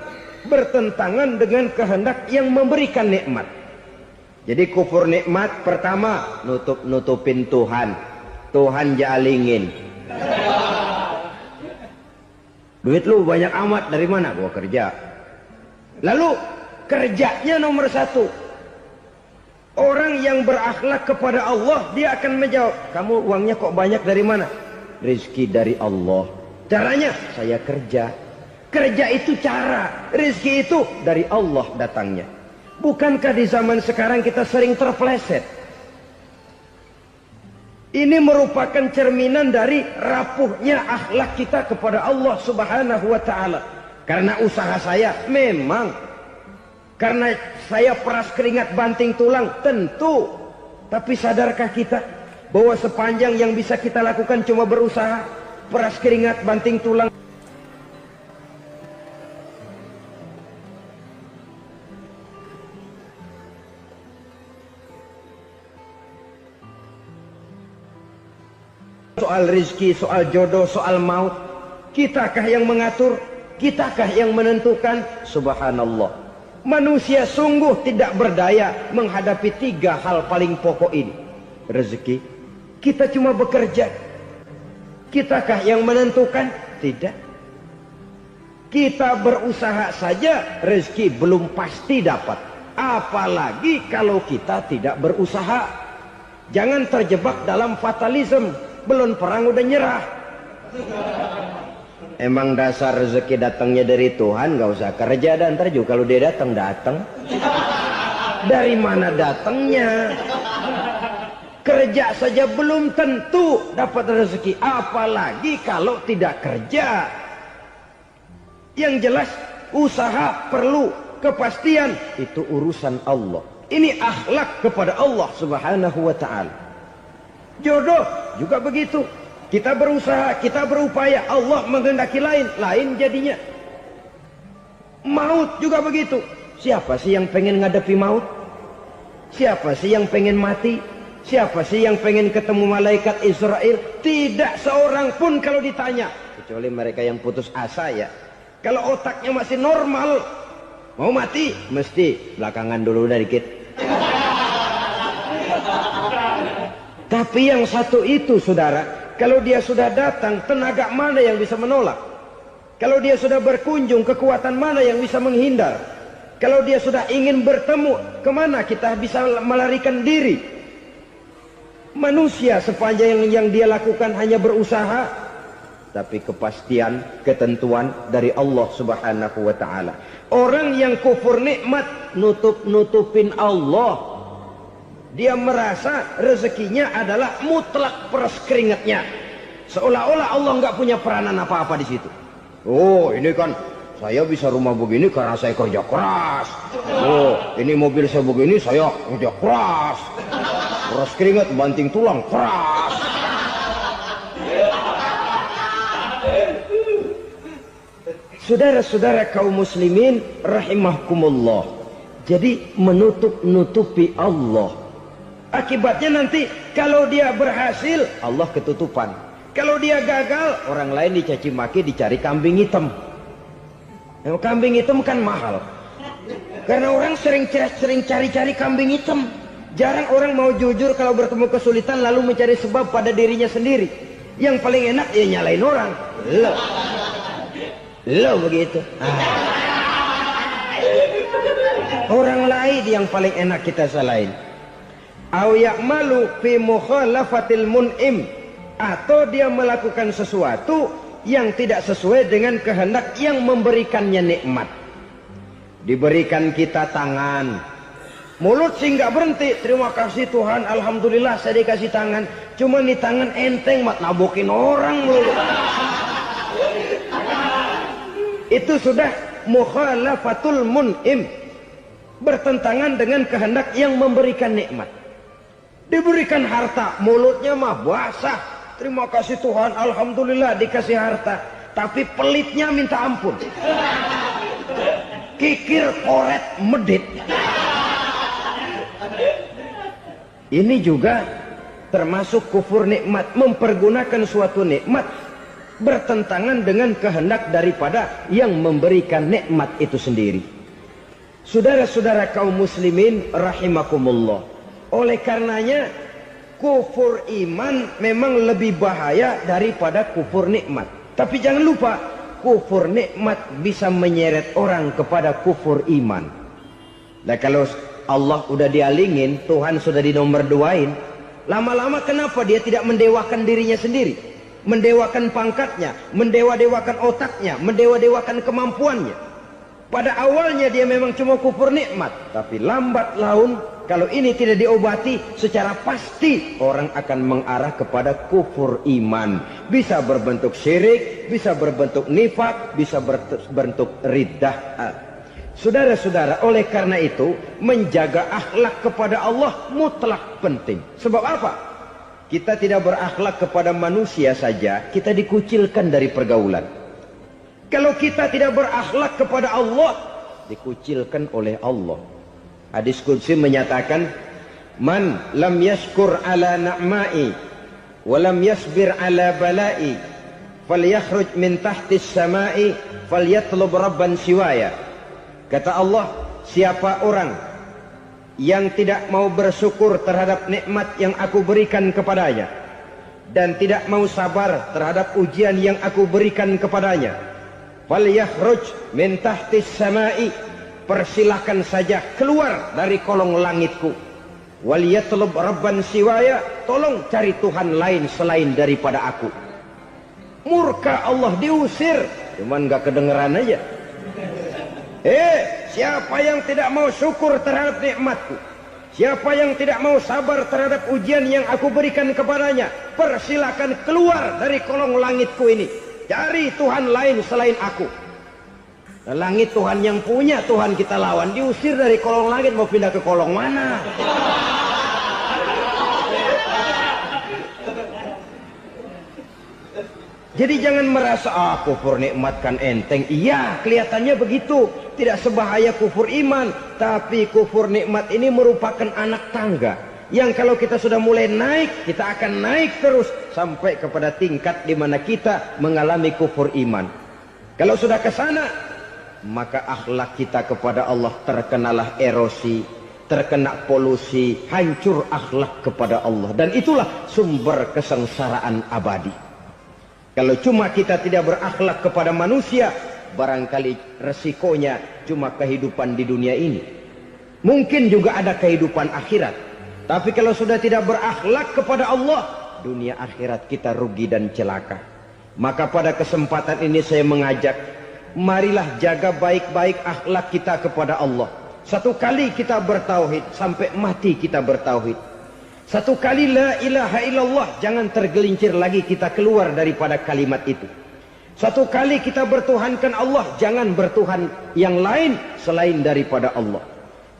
bertentangan dengan kehendak yang memberikan nikmat. Jadi kufur nikmat pertama, nutup-nutupin Tuhan. Tuhan jalingin. Duit lu banyak amat, dari mana? Gua kerja. Lalu kerjanya nomor 1. Orang yang berakhlak kepada Allah, dia akan menjawab, kamu uangnya kok banyak, dari mana? Rizki dari Allah. Caranya, saya kerja. Kerja itu cara, rizki itu dari Allah datangnya. Bukankah di zaman sekarang kita sering terpeleset? Ini merupakan cerminan dari rapuhnya akhlak kita kepada Allah Subhanahu wa ta'ala. Karena usaha saya memang, karena saya peras keringat banting tulang, tentu. Tapi sadarkah kita bahwa sepanjang yang bisa kita lakukan cuma berusaha, peras keringat banting tulang? Soal rizki, soal jodoh, soal maut, Kitakah yang mengatur? Kitakah yang menentukan? Subhanallah. Manusia sungguh tidak berdaya menghadapi 3 hal paling pokok ini. Rezeki, kita cuma bekerja. Kitakah yang menentukan? Tidak. Kita berusaha saja, rezeki belum pasti dapat. Apalagi kalau kita tidak berusaha. Jangan terjebak dalam fatalisme. Belum perang udah nyerah. Emang dasar rezeki datangnya dari Tuhan, gak usah kerja, dan ntar juga kalau dia datang. Dari mana datangnya? Kerja saja belum tentu dapat rezeki, apalagi kalau tidak kerja. Yang jelas usaha perlu kepastian, itu urusan Allah. Ini akhlak kepada Allah Subhanahu wa ta'ala. Jodoh juga begitu. Kita berusaha, kita berupaya, Allah menghendaki lain jadinya. Maut juga begitu. Siapa sih yang pengen ngadepi maut? Siapa sih yang pengen mati? Siapa sih yang pengen ketemu malaikat Israel? Tidak seorang pun kalau ditanya, kecuali mereka yang putus asa ya. Kalau otaknya masih normal, mau mati mesti belakangan dulu dari dikit. Tapi yang satu itu, saudara, kalau dia sudah datang, tenaga mana yang bisa menolak? Kalau dia sudah berkunjung, kekuatan mana yang bisa menghindar? Kalau dia sudah ingin bertemu, kemana kita bisa melarikan diri? Manusia sepanjang yang dia lakukan hanya berusaha, tapi kepastian, ketentuan dari Allah Subhanahu wa ta'ala. Orang yang kufur nikmat, nutupin Allah. Dia merasa rezekinya adalah mutlak peras keringatnya. Seolah-olah Allah nggak punya peranan apa-apa di situ. Oh, ini kan saya bisa rumah begini karena saya kerja keras. Oh, ini mobil saya begini, saya kerja keras. Peras keringat, banting tulang, keras. Saudara-saudara kaum muslimin rahimahkumullah. Jadi menutup-nutupi Allah. Akibatnya nanti kalau dia berhasil, Allah ketutupan. Kalau dia gagal, orang lain dicaci maki, dicari kambing hitam. Yang kambing hitam kan mahal. Karena orang sering cari-cari kambing hitam. Jarang orang mau jujur kalau bertemu kesulitan lalu mencari sebab pada dirinya sendiri. Yang paling enak ya nyalain orang. Lo begitu. Orang lain yang paling enak kita salahin. Au ya'malu fi mukhalafatil mun'im, atau dia melakukan sesuatu yang tidak sesuai dengan kehendak yang memberikannya nikmat. Diberikan kita tangan, mulut sih nggak berhenti, terima kasih Tuhan, alhamdulillah saya dikasih tangan. Cuma nih tangan enteng mat nabokin orang mulu. Itu sudah mukhalafatul mun'im, bertentangan dengan kehendak yang memberikan nikmat. Diberikan harta, mulutnya mah basah, terima kasih Tuhan, alhamdulillah dikasih harta, tapi pelitnya minta ampun. Kikir koret medit. Ini juga termasuk kufur nikmat, mempergunakan suatu nikmat bertentangan dengan kehendak daripada yang memberikan nikmat itu sendiri. Saudara-saudara kaum muslimin rahimakumullah. Oleh karenanya kufur iman memang lebih bahaya daripada kufur nikmat. Tapi jangan lupa, kufur nikmat bisa menyeret orang kepada kufur iman. Nah kalau Allah udah dialingin, Tuhan sudah dinomor duain, lama-lama kenapa dia tidak mendewakan dirinya sendiri? Mendewakan pangkatnya, mendewa-dewakan otaknya, mendewa-dewakan kemampuannya. Pada awalnya dia memang cuma kufur nikmat, tapi lambat laun kalau ini tidak diobati secara pasti orang akan mengarah kepada kufur iman. Bisa berbentuk syirik, bisa berbentuk nifak, bisa berbentuk riddah. Saudara-saudara, oleh karena itu menjaga akhlak kepada Allah mutlak penting. Sebab apa? Kita tidak berakhlak kepada manusia saja, kita dikucilkan dari pergaulan. Kalau kita tidak berakhlak kepada Allah, dikucilkan oleh Allah. Hadis qudsi menyatakan, man lam yashkur ala na'mai wa lam yasbir ala balai falyakhruj min tahtis samai falyatlub rabban siwaya. Kata Allah, siapa orang yang tidak mau bersyukur terhadap nikmat yang aku berikan kepadanya dan tidak mau sabar terhadap ujian yang aku berikan kepadanya, falyakhruj min tahtis samai, persilahkan saja keluar dari kolong langitku, waliyatlub rabban siwaya, tolong cari Tuhan lain selain daripada aku. Murka Allah, diusir, cuman gak kedengeran aja. Siapa yang tidak mau syukur terhadap nikmatku, siapa yang tidak mau sabar terhadap ujian yang aku berikan kepadanya, persilakan keluar dari kolong langitku ini, cari Tuhan lain selain aku. Langit Tuhan yang punya, Tuhan kita lawan, diusir dari kolong langit, mau pindah ke kolong mana? Jadi jangan merasa kufur nikmat kan enteng. Iya, kelihatannya begitu, tidak sebahaya kufur iman. Tapi kufur nikmat ini merupakan anak tangga yang kalau kita sudah mulai naik, kita akan naik terus sampai kepada tingkat di mana kita mengalami kufur iman. Kalau sudah ke sana, maka akhlak kita kepada Allah terkenalah erosi, terkena polusi, hancur akhlak kepada Allah, dan itulah sumber kesengsaraan abadi. Kalau cuma kita tidak berakhlak kepada manusia, barangkali resikonya cuma kehidupan di dunia ini. Mungkin juga ada kehidupan akhirat. Tapi kalau sudah tidak berakhlak kepada Allah, dunia akhirat kita rugi dan celaka. Maka pada kesempatan ini saya mengajak, marilah jaga baik-baik akhlak kita kepada Allah. Satu kali kita bertauhid, sampai mati kita bertauhid. Satu kali la ilaha illallah, jangan tergelincir lagi kita keluar daripada kalimat itu. Satu kali kita bertuhankan Allah, jangan bertuhan yang lain selain daripada Allah.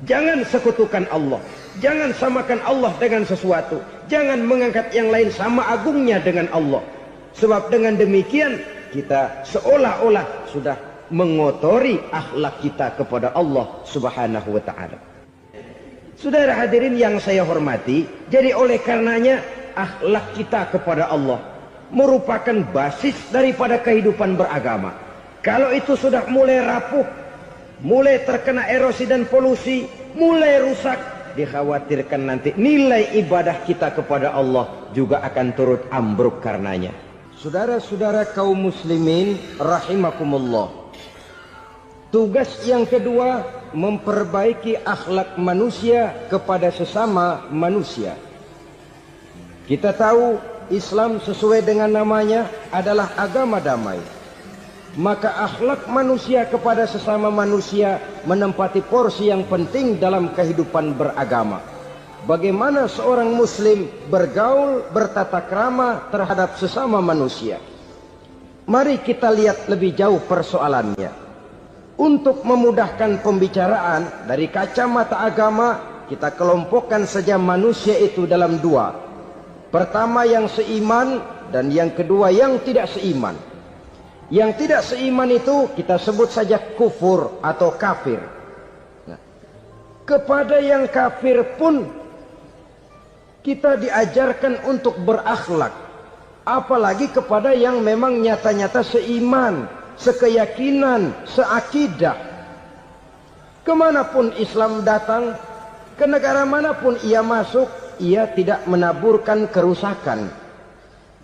Jangan sekutukan Allah, jangan samakan Allah dengan sesuatu, jangan mengangkat yang lain sama agungnya dengan Allah. Sebab dengan demikian kita seolah-olah sudah mengotori akhlak kita kepada Allah Subhanahu wa ta'ala. Saudara hadirin yang saya hormati, jadi oleh karenanya akhlak kita kepada Allah merupakan basis daripada kehidupan beragama. Kalau itu sudah mulai rapuh, mulai terkena erosi dan polusi, mulai rusak, dikhawatirkan nanti nilai ibadah kita kepada Allah juga akan turut ambruk karenanya. Saudara-saudara kaum muslimin rahimakumullah, tugas yang kedua, memperbaiki akhlak manusia kepada sesama manusia. Kita tahu Islam sesuai dengan namanya adalah agama damai. Maka akhlak manusia kepada sesama manusia menempati porsi yang penting dalam kehidupan beragama. Bagaimana seorang muslim bergaul, bertata krama terhadap sesama manusia. Mari kita lihat lebih jauh persoalannya. Untuk memudahkan pembicaraan dari kacamata agama, kita kelompokkan saja manusia itu dalam dua. Pertama yang seiman dan yang kedua yang tidak seiman. Yang tidak seiman itu kita sebut saja kufur atau kafir. Nah, kepada yang kafir pun kita diajarkan untuk berakhlak. Apalagi kepada yang memang nyata-nyata seiman, sekeyakinan, seakidah. Kemanapun Islam datang, ke negara manapun ia masuk, ia tidak menaburkan kerusakan.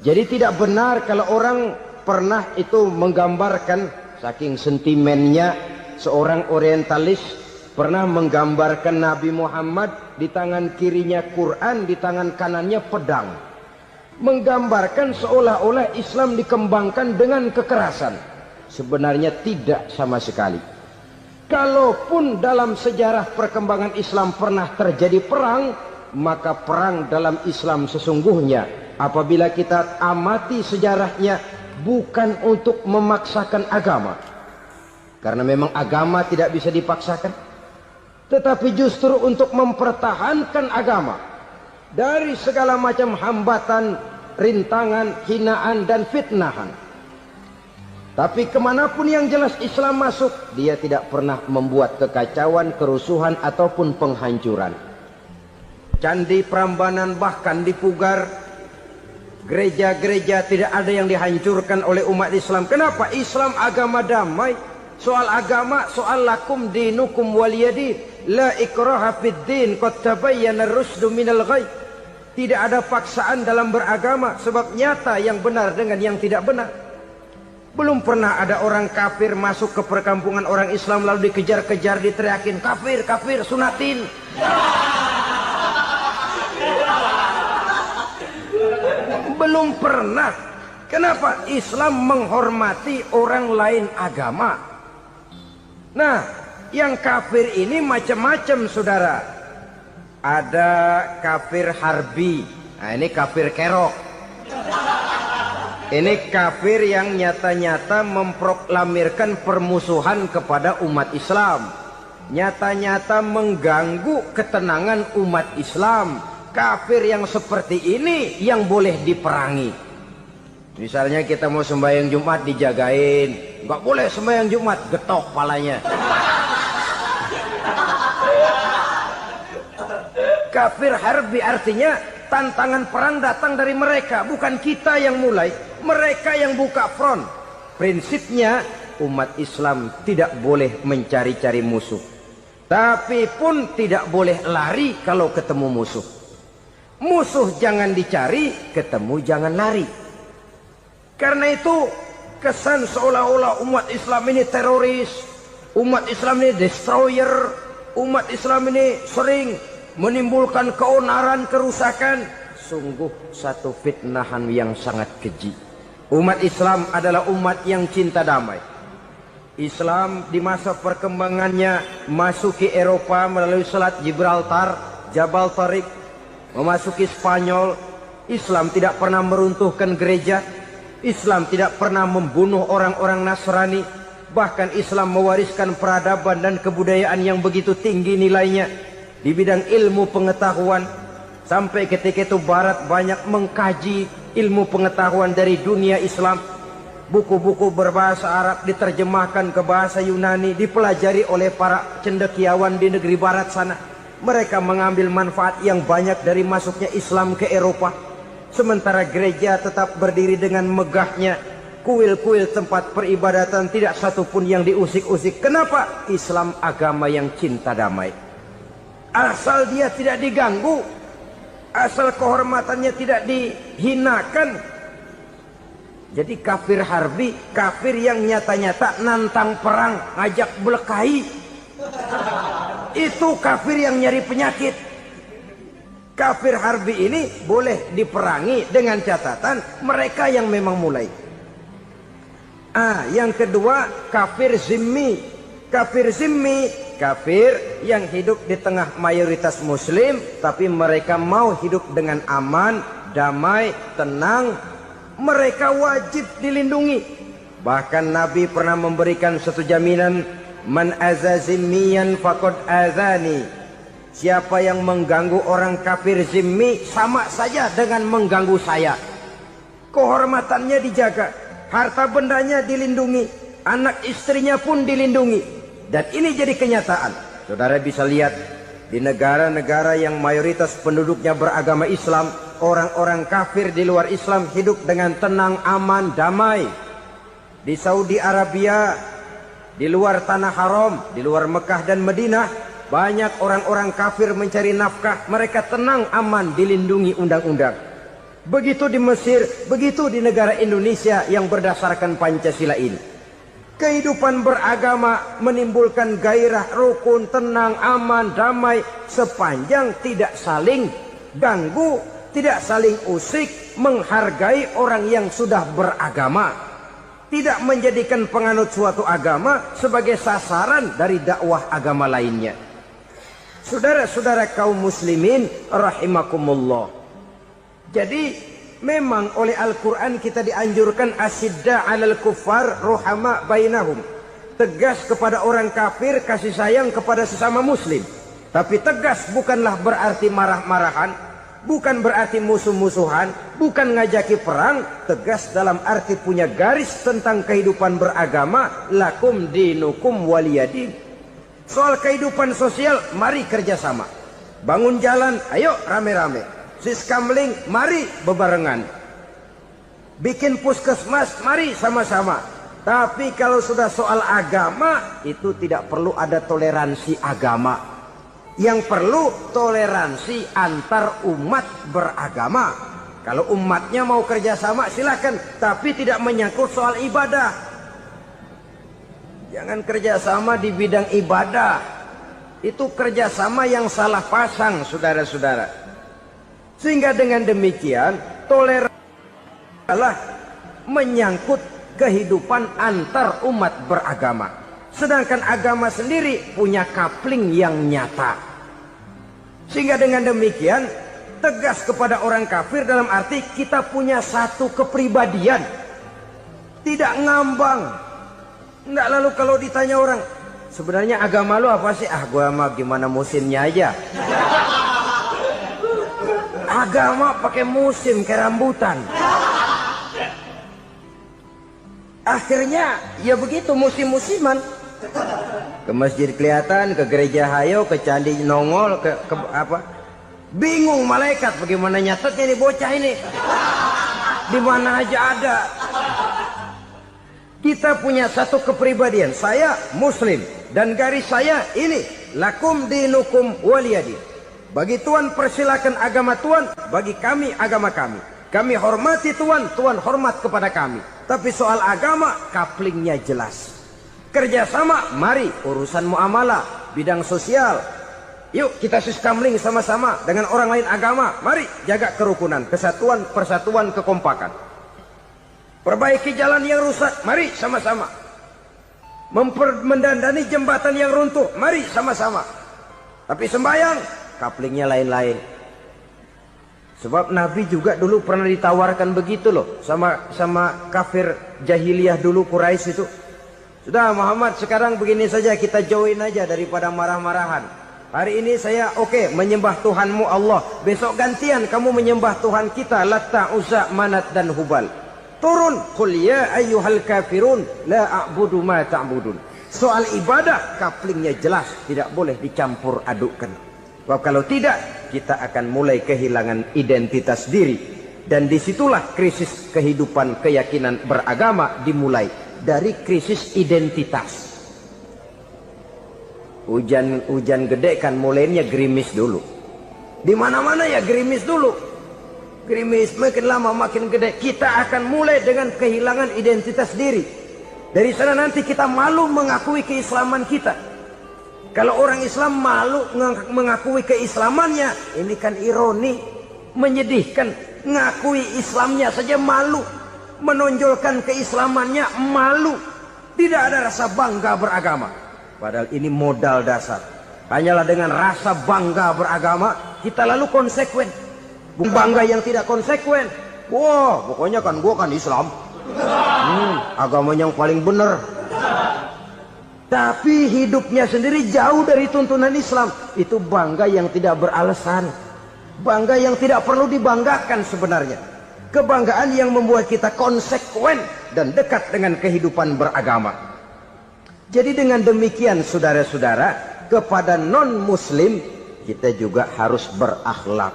Jadi tidak benar kalau orang pernah itu menggambarkan, saking sentimennya seorang orientalis pernah menggambarkan Nabi Muhammad di tangan kirinya Quran, di tangan kanannya pedang. Menggambarkan seolah-olah Islam dikembangkan dengan kekerasan. Sebenarnya tidak sama sekali. Kalaupun dalam sejarah perkembangan Islam pernah terjadi perang, maka perang dalam Islam sesungguhnya apabila kita amati sejarahnya bukan untuk memaksakan agama. Karena memang agama tidak bisa dipaksakan. Tetapi justru untuk mempertahankan agama dari segala macam hambatan, rintangan, hinaan dan fitnahan. Tapi kemanapun yang jelas Islam masuk, dia tidak pernah membuat kekacauan, kerusuhan ataupun penghancuran. Candi Prambanan bahkan dipugar, Gereja-gereja tidak ada yang dihancurkan oleh umat Islam. Kenapa? Islam agama damai. Soal agama, soal lakum dinukum waliyadin. La ikraha fid din, qad tabayyana ar-rusdu minal ghayy. Tidak ada paksaan dalam beragama, sebab nyata yang benar dengan yang tidak benar. Belum pernah ada orang kafir masuk ke perkampungan orang Islam lalu dikejar-kejar, diteriakin kafir, kafir, sunatin. Belum pernah. Kenapa? Islam menghormati orang lain agama. Nah, yang kafir ini macam-macam, saudara. Ada kafir harbi. Nah, ini kafir kerok. Ini kafir yang nyata-nyata memproklamirkan permusuhan kepada umat Islam. Nyata-nyata mengganggu ketenangan umat Islam. Kafir yang seperti ini yang boleh diperangi. Misalnya kita mau sembahyang Jumat dijagain. Nggak boleh sembahyang Jumat, getok palanya. Kafir harbi artinya tantangan perang datang dari mereka, bukan kita yang mulai. Mereka yang buka front. Prinsipnya umat Islam tidak boleh mencari-cari musuh, tapi pun tidak boleh lari kalau ketemu musuh. Musuh jangan dicari, ketemu jangan lari. Karena itu kesan seolah-olah umat Islam ini teroris, umat Islam ini destroyer, umat Islam ini sering menimbulkan keonaran, kerusakan. Sungguh satu fitnahan yang sangat keji. Umat Islam adalah umat yang cinta damai. Islam di masa perkembangannya masuki Eropa melalui Selat Gibraltar, Jabal Tariq, memasuki Spanyol. Islam tidak pernah meruntuhkan gereja. Islam tidak pernah membunuh orang-orang Nasrani. Bahkan Islam mewariskan peradaban dan kebudayaan yang begitu tinggi nilainya di bidang ilmu pengetahuan. Sampai ketika itu Barat banyak mengkaji ilmu pengetahuan dari dunia Islam. Buku-buku berbahasa Arab diterjemahkan ke bahasa Yunani, dipelajari oleh para cendekiawan di negeri Barat sana. Mereka mengambil manfaat yang banyak dari masuknya Islam ke Eropa. Sementara gereja tetap berdiri dengan megahnya. Kuil-kuil tempat peribadatan tidak satupun yang diusik-usik. Kenapa? Islam agama yang cinta damai. Asal dia tidak diganggu, asal kehormatannya tidak dihinakan. Jadi kafir harbi, kafir yang nyata-nyata nantang perang, ngajak berkelahi. Itu kafir yang nyari penyakit. Kafir harbi ini boleh diperangi dengan catatan mereka yang memang mulai. Yang kedua kafir zimmi. Kafir zimmi, kafir yang hidup di tengah mayoritas muslim, tapi mereka mau hidup dengan aman, damai, tenang. Mereka wajib dilindungi. Bahkan Nabi pernah memberikan satu jaminan, man aza zimmiyan faqad azani. Siapa yang mengganggu orang kafir zimmi sama saja dengan mengganggu saya. Kehormatannya dijaga, harta bendanya dilindungi, anak istrinya pun dilindungi. Dan ini jadi kenyataan. Saudara bisa lihat di negara-negara yang mayoritas penduduknya beragama Islam, orang-orang kafir di luar Islam hidup dengan tenang, aman, damai. Di Saudi Arabia, di luar tanah haram, di luar Mekah dan Madinah, banyak orang-orang kafir mencari nafkah. Mereka tenang, aman, dilindungi undang-undang. Begitu di Mesir, begitu di negara Indonesia yang berdasarkan Pancasila ini. Kehidupan beragama menimbulkan gairah, rukun, tenang, aman, damai, sepanjang tidak saling ganggu, tidak saling usik, menghargai orang yang sudah beragama, tidak menjadikan penganut suatu agama sebagai sasaran dari dakwah agama lainnya. Saudara-saudara kaum muslimin rahimakumullah. Jadi memang oleh Al-Quran kita dianjurkan asyidda 'alal kuffar ruhama bainahum. Tegas kepada orang kafir, kasih sayang kepada sesama muslim. Tapi tegas bukanlah berarti marah-marahan, bukan berarti musuh-musuhan, bukan ngajaki perang. Tegas dalam arti punya garis tentang kehidupan beragama, lakum dinukum waliyadin. Soal kehidupan sosial, mari kerjasama. Bangun jalan, ayo rame-rame. Siskamling, mari bebarengan. bikin puskesmas, mari sama-sama. Tapi kalau sudah soal agama, itu tidak perlu ada toleransi agama. Yang perlu toleransi antar umat beragama. Kalau umatnya mau kerjasama silakan, tapi tidak menyangkut soal ibadah. Jangan kerjasama di bidang ibadah. Itu kerjasama yang salah pasang, saudara-saudara. Sehingga dengan demikian toleransi adalah menyangkut kehidupan antar umat beragama. Sedangkan agama sendiri punya coupling yang nyata. Sehingga dengan demikian tegas kepada orang kafir dalam arti kita punya satu kepribadian. Tidak ngambang. Enggak, lalu kalau ditanya orang, sebenarnya agama lu apa sih? Ah, gua mah gimana musimnya aja. Agama pakai musim kayak rambutan. Akhirnya ya begitu, musim-musiman. Ke masjid kelihatan, ke gereja hayo, ke candi nongol, ke apa? Bingung malaikat bagaimana nyatetnya nih bocah ini. Di mana aja ada. Kita punya satu kepribadian. Saya Muslim dan garis saya ini, lakum dinukum waliyadin. Bagi Tuhan persilakan agama Tuhan, bagi kami agama kami. Kami hormati Tuhan, Tuhan hormat kepada kami. Tapi soal agama, couplingnya jelas. Kerjasama, mari urusan muamalah, bidang sosial. Yuk kita sistemling sama-sama dengan orang lain agama. Mari jaga kerukunan, kesatuan, persatuan, kekompakan. Perbaiki jalan yang rusak, mari sama-sama. Mendandani jembatan yang runtuh, mari sama-sama. Tapi sembahyang, couplingnya lain-lain. Sebab Nabi juga dulu pernah ditawarkan begitu loh sama kafir jahiliyah dulu, Quraisy itu. Sudah Muhammad, sekarang begini saja, kita join aja daripada marah-marahan. Hari ini saya oke menyembah Tuhanmu Allah. Besok gantian kamu menyembah Tuhan kita, Latta, Uzza, Manat dan Hubal. Turun, qul ya ayyuhal kafirun la a'budu ma ta'budun. Soal ibadah couplingnya jelas, tidak boleh dicampur adukkan. Sebab kalau tidak, kita akan mulai kehilangan identitas diri. Dan disitulah krisis kehidupan keyakinan beragama dimulai. Dari krisis identitas. Hujan gede kan mulainya gerimis dulu. Di mana-mana ya gerimis dulu. Gerimis makin lama makin gede. Kita akan mulai dengan kehilangan identitas diri. Dari sana nanti kita malu mengakui keislaman kita. Kalau orang Islam malu mengakui keislamannya, ini kan ironi, menyedihkan. Ngakui Islamnya saja malu, menonjolkan keislamannya malu. Tidak ada rasa bangga beragama. Padahal ini modal dasar. Hanyalah dengan rasa bangga beragama kita lalu konsekuen. Bukan bangga yang tidak konsekuen. Wah, pokoknya kan gua kan Islam. Agama yang paling benar. Tapi hidupnya sendiri jauh dari tuntunan Islam. Itu bangga yang tidak beralasan. Bangga yang tidak perlu dibanggakan sebenarnya. Kebanggaan yang membuat kita konsekuen dan dekat dengan kehidupan beragama. Jadi dengan demikian saudara-saudara, kepada non-muslim kita juga harus berakhlak.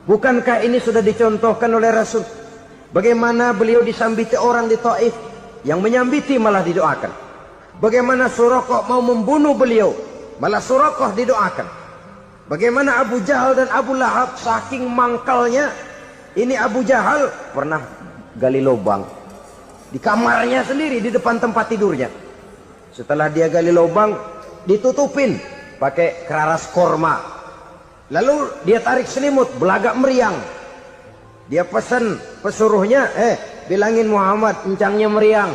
Bukankah ini sudah dicontohkan oleh Rasul? Bagaimana beliau disambiti orang di Taif, yang menyambiti malah didoakan. Bagaimana Suraqah mau membunuh beliau, malah Suraqah didoakan. Bagaimana Abu Jahal dan Abu Lahab saking mangkalnya. Ini Abu Jahal pernah gali lubang di kamarnya sendiri, di depan tempat tidurnya. Setelah dia gali lubang, ditutupin pakai keraras korma. Lalu dia tarik selimut, belagak meriang. Dia pesan pesuruhnya, bilangin Muhammad encangnya meriang.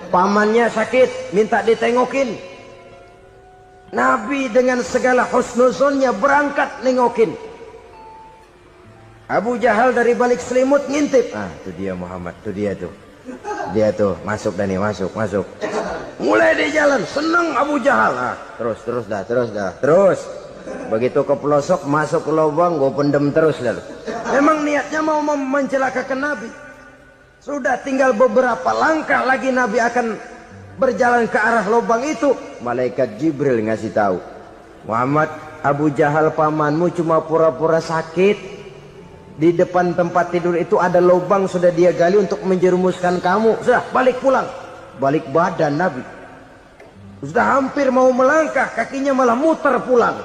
Pamannya sakit, minta ditengokin. Nabi dengan segala husnuzonnya berangkat nengokin. Abu Jahal dari balik selimut ngintip. Ah, itu dia Muhammad, itu dia tuh. Dia tuh, masuk Dani, masuk. Mulai di jalan, senang Abu Jahal. Ah, terus. Begitu ke pelosok, masuk ke lubang, gue pendem terus lalu. Memang niatnya mau mencelakakan Nabi. Sudah tinggal beberapa langkah lagi Nabi akan berjalan ke arah lubang itu. Malaikat Jibril ngasih tahu, Muhammad, Abu Jahal pamanmu cuma pura-pura sakit. Di depan tempat tidur itu ada lubang sudah dia gali untuk menjerumuskan kamu. Sudah, balik pulang. Balik badan Nabi. Sudah hampir mau melangkah, kakinya malah muter pulang.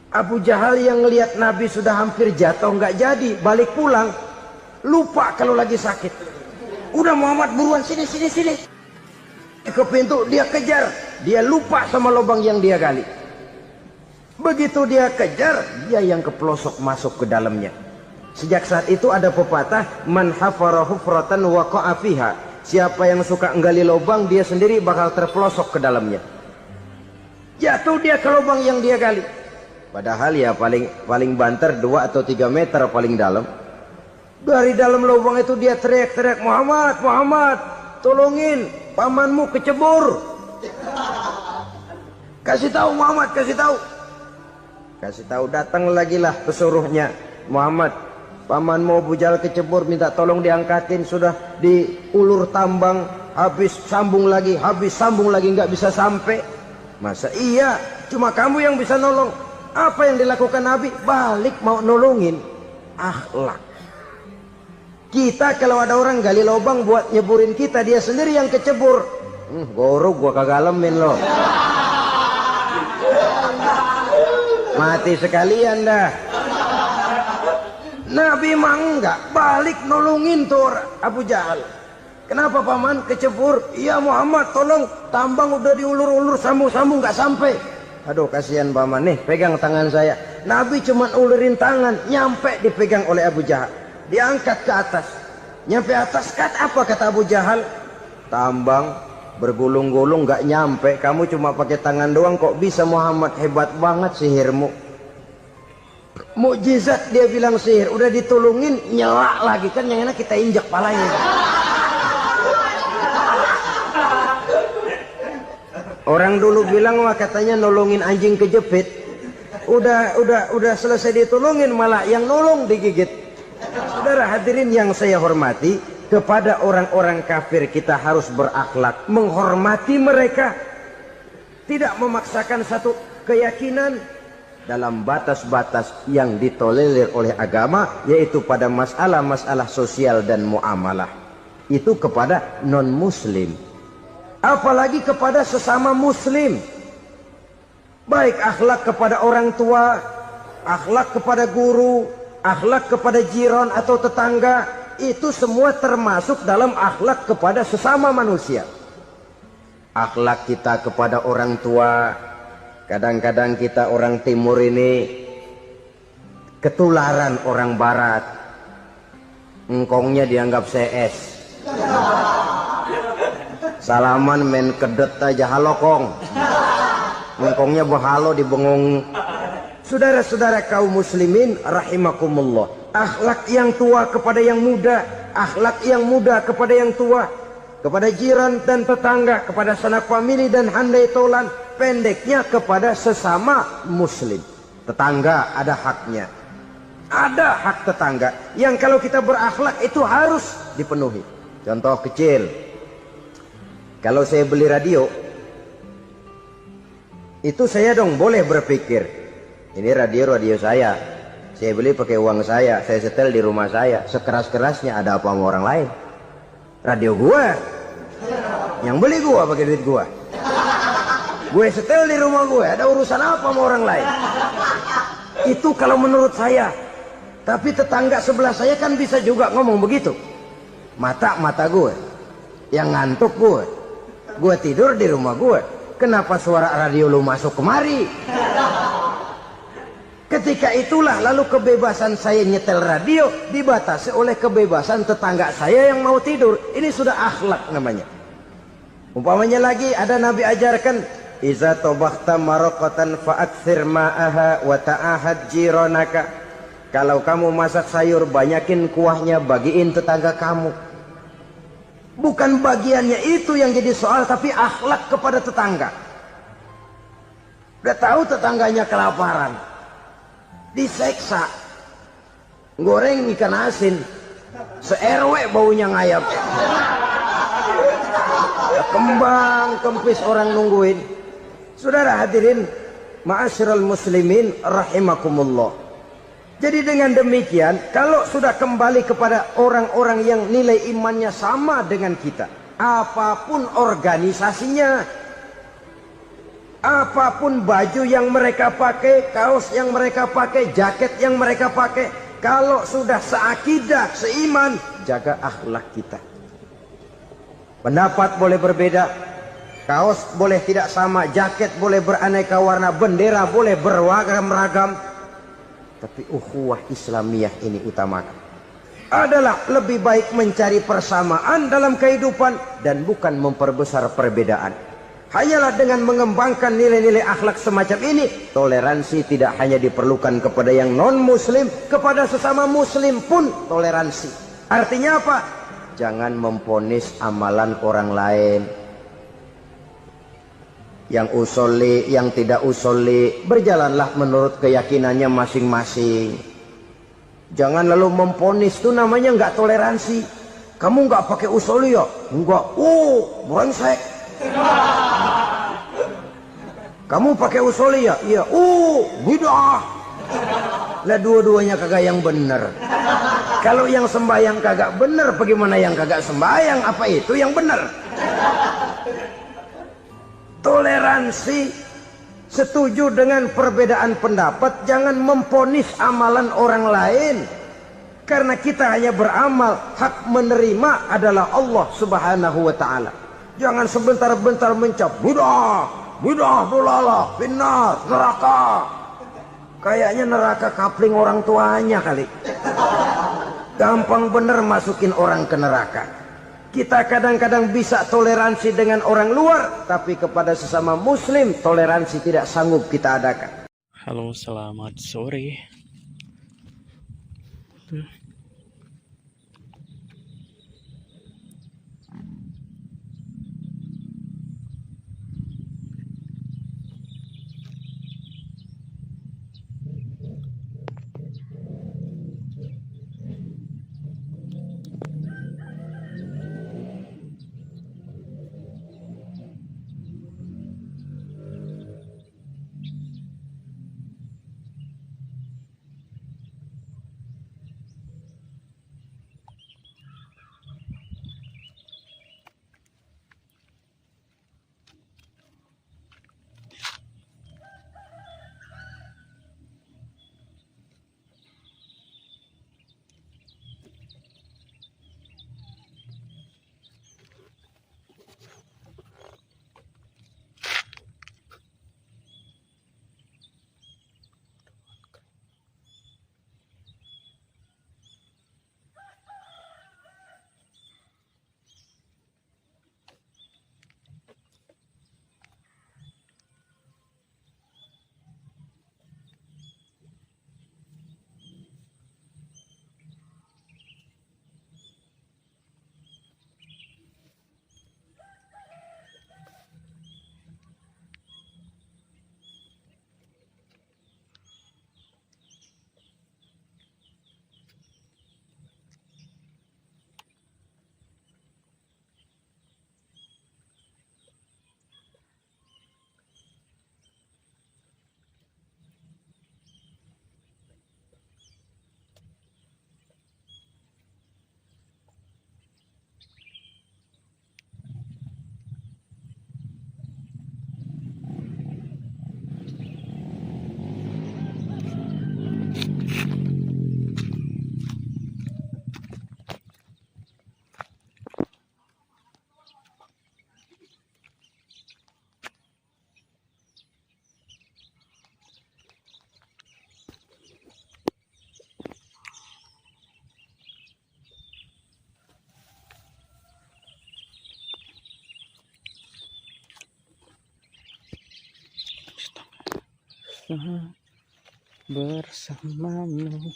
Abu Jahal yang lihat Nabi sudah hampir jatuh, nggak jadi, balik pulang. Lupa kalau lagi sakit. Udah Muhammad buruan sini. Ke pintu dia kejar. Dia lupa sama lubang yang dia gali. Begitu dia kejar, dia yang kepelosok masuk ke dalamnya. Sejak saat itu ada pepatah, man hafara hufratan waqa'a fiha. Siapa yang suka nggali lubang, dia sendiri bakal terpelosok ke dalamnya. Jatuh dia ke lubang yang dia gali. Padahal ya paling banter 2 atau 3 meter paling dalam. Dari dalam lubang itu dia teriak-teriak, Muhammad, tolongin, pamanmu kecebur. Kasih tahu Muhammad, kasih tahu, datang lagi lah pesuruhnya. Muhammad, pamanmu Abu Jahal kecebur, minta tolong diangkatin. Sudah diulur tambang, habis sambung lagi, nggak bisa sampai. Masa iya, cuma kamu yang bisa nolong. Apa yang dilakukan Nabi? Balik mau nolongin. Akhlak. Kita kalau ada orang gali lubang buat nyeburin kita, dia sendiri yang kecebur. Gorok gua kagak lemin loh. Mati sekalian dah. Nabi mah enggak, balik nolongin tuh Abu Jahal. Kenapa paman kecebur? Iya Muhammad, tolong, tambang udah diulur-ulur, sambung-sambung nggak sampai. Aduh kasihan paman, nih pegang tangan saya. Nabi cuma ulurin tangan, nyampe dipegang oleh Abu Jahal. Diangkat ke atas. Nyampe atas, apa kata Abu Jahal? Tambang bergulung-gulung nggak nyampe, kamu cuma pakai tangan doang kok bisa Muhammad, hebat banget sihirmu. Mukjizat dia bilang sihir, udah ditolongin nyelak lagi, kan yang enak kita injak palanya. Orang dulu bilang wah katanya nolongin anjing kejepit. Udah selesai ditolongin malah yang nolong digigit. Saudara hadirin yang saya hormati, kepada orang-orang kafir kita harus berakhlak, menghormati mereka, tidak memaksakan satu keyakinan dalam batas-batas yang ditolerir oleh agama, yaitu pada masalah-masalah sosial dan muamalah. Itu kepada non-muslim, apalagi kepada sesama muslim. Baik akhlak kepada orang tua, akhlak kepada guru, akhlak kepada jiran atau tetangga, itu semua termasuk dalam akhlak kepada sesama manusia. Akhlak kita kepada orang tua, kadang-kadang kita orang timur ini ketularan orang barat. Engkongnya dianggap CS. Salaman main kedet aja, halo kong. Engkongnya berhalo di bengong. Saudara-saudara kaum muslimin rahimakumullah, akhlak yang tua kepada yang muda, akhlak yang muda kepada yang tua, kepada jiran dan tetangga, kepada sanak famili dan handai tolan, pendeknya kepada sesama muslim. Tetangga ada haknya, ada hak tetangga yang kalau kita berakhlak itu harus dipenuhi. Contoh kecil, kalau saya beli radio, itu saya dong boleh berpikir, ini radio saya beli pakai uang saya setel di rumah saya, sekeras-kerasnya ada apa sama orang lain? Radio gua, yang beli gua pakai duit gua, gue setel di rumah gue, ada urusan apa sama orang lain? Itu kalau menurut saya. Tapi tetangga sebelah saya kan bisa juga ngomong begitu. Mata gue, yang ngantuk gue tidur di rumah gue, kenapa suara radio lu masuk kemari? Ketika itulah lalu kebebasan saya nyetel radio dibatasi oleh kebebasan tetangga saya yang mau tidur. Ini sudah akhlak namanya. Umpamanya lagi ada Nabi ajarkan, iza tobakhta maraqatan fa'akthir ma'aha wa ta'ahad jiranaka. Kalau kamu masak sayur, banyakin kuahnya, bagiin tetangga kamu. Bukan bagiannya itu yang jadi soal, tapi akhlak kepada tetangga. Udah tahu tetangganya kelaparan, diseksa, goreng ikan asin, se-RW baunya ngayap, kembang kempis orang nungguin. Saudara hadirin ma'asyiral muslimin rahimakumullah, Jadi dengan demikian, kalau sudah kembali kepada orang-orang yang nilai imannya sama dengan kita, apapun organisasinya, apapun baju yang mereka pakai, kaos yang mereka pakai, jaket yang mereka pakai, kalau sudah seakidah, seiman, jaga akhlak kita. Pendapat boleh berbeda, kaos boleh tidak sama, jaket boleh beraneka warna, bendera boleh beragam-ragam, tapi ukhuwah Islamiyah ini utamakan. Adalah lebih baik mencari persamaan dalam kehidupan dan bukan memperbesar perbedaan. Hanyalah dengan mengembangkan nilai-nilai akhlak semacam ini, toleransi tidak hanya diperlukan kepada yang non-muslim, kepada sesama muslim pun toleransi. Artinya apa? Jangan memponis amalan orang lain. Yang usolli, yang tidak usolli, berjalanlah menurut keyakinannya masing-masing. Jangan lalu memponis, itu namanya nggak toleransi. Kamu nggak pakai usolli ya? Enggak. Brengsek. Kamu pakai usolli ya? Iya. Bid'ah. Lah dua-duanya kagak yang benar. Kalau yang sembahyang kagak benar, bagaimana yang kagak sembahyang? Apa itu yang benar? Toleransi, setuju dengan perbedaan pendapat, jangan memponis amalan orang lain. Karena kita hanya beramal, hak menerima adalah Allah Subhanahu wa ta'ala. Jangan sebentar-bentar mencap bid'ah, dolalah, finnar, neraka. Kayaknya neraka kapling orang tuanya kali. Gampang bener masukin orang ke neraka. Kita kadang-kadang bisa toleransi dengan orang luar, tapi kepada sesama muslim toleransi tidak sanggup kita adakan. Halo, selamat sore. Bersamamu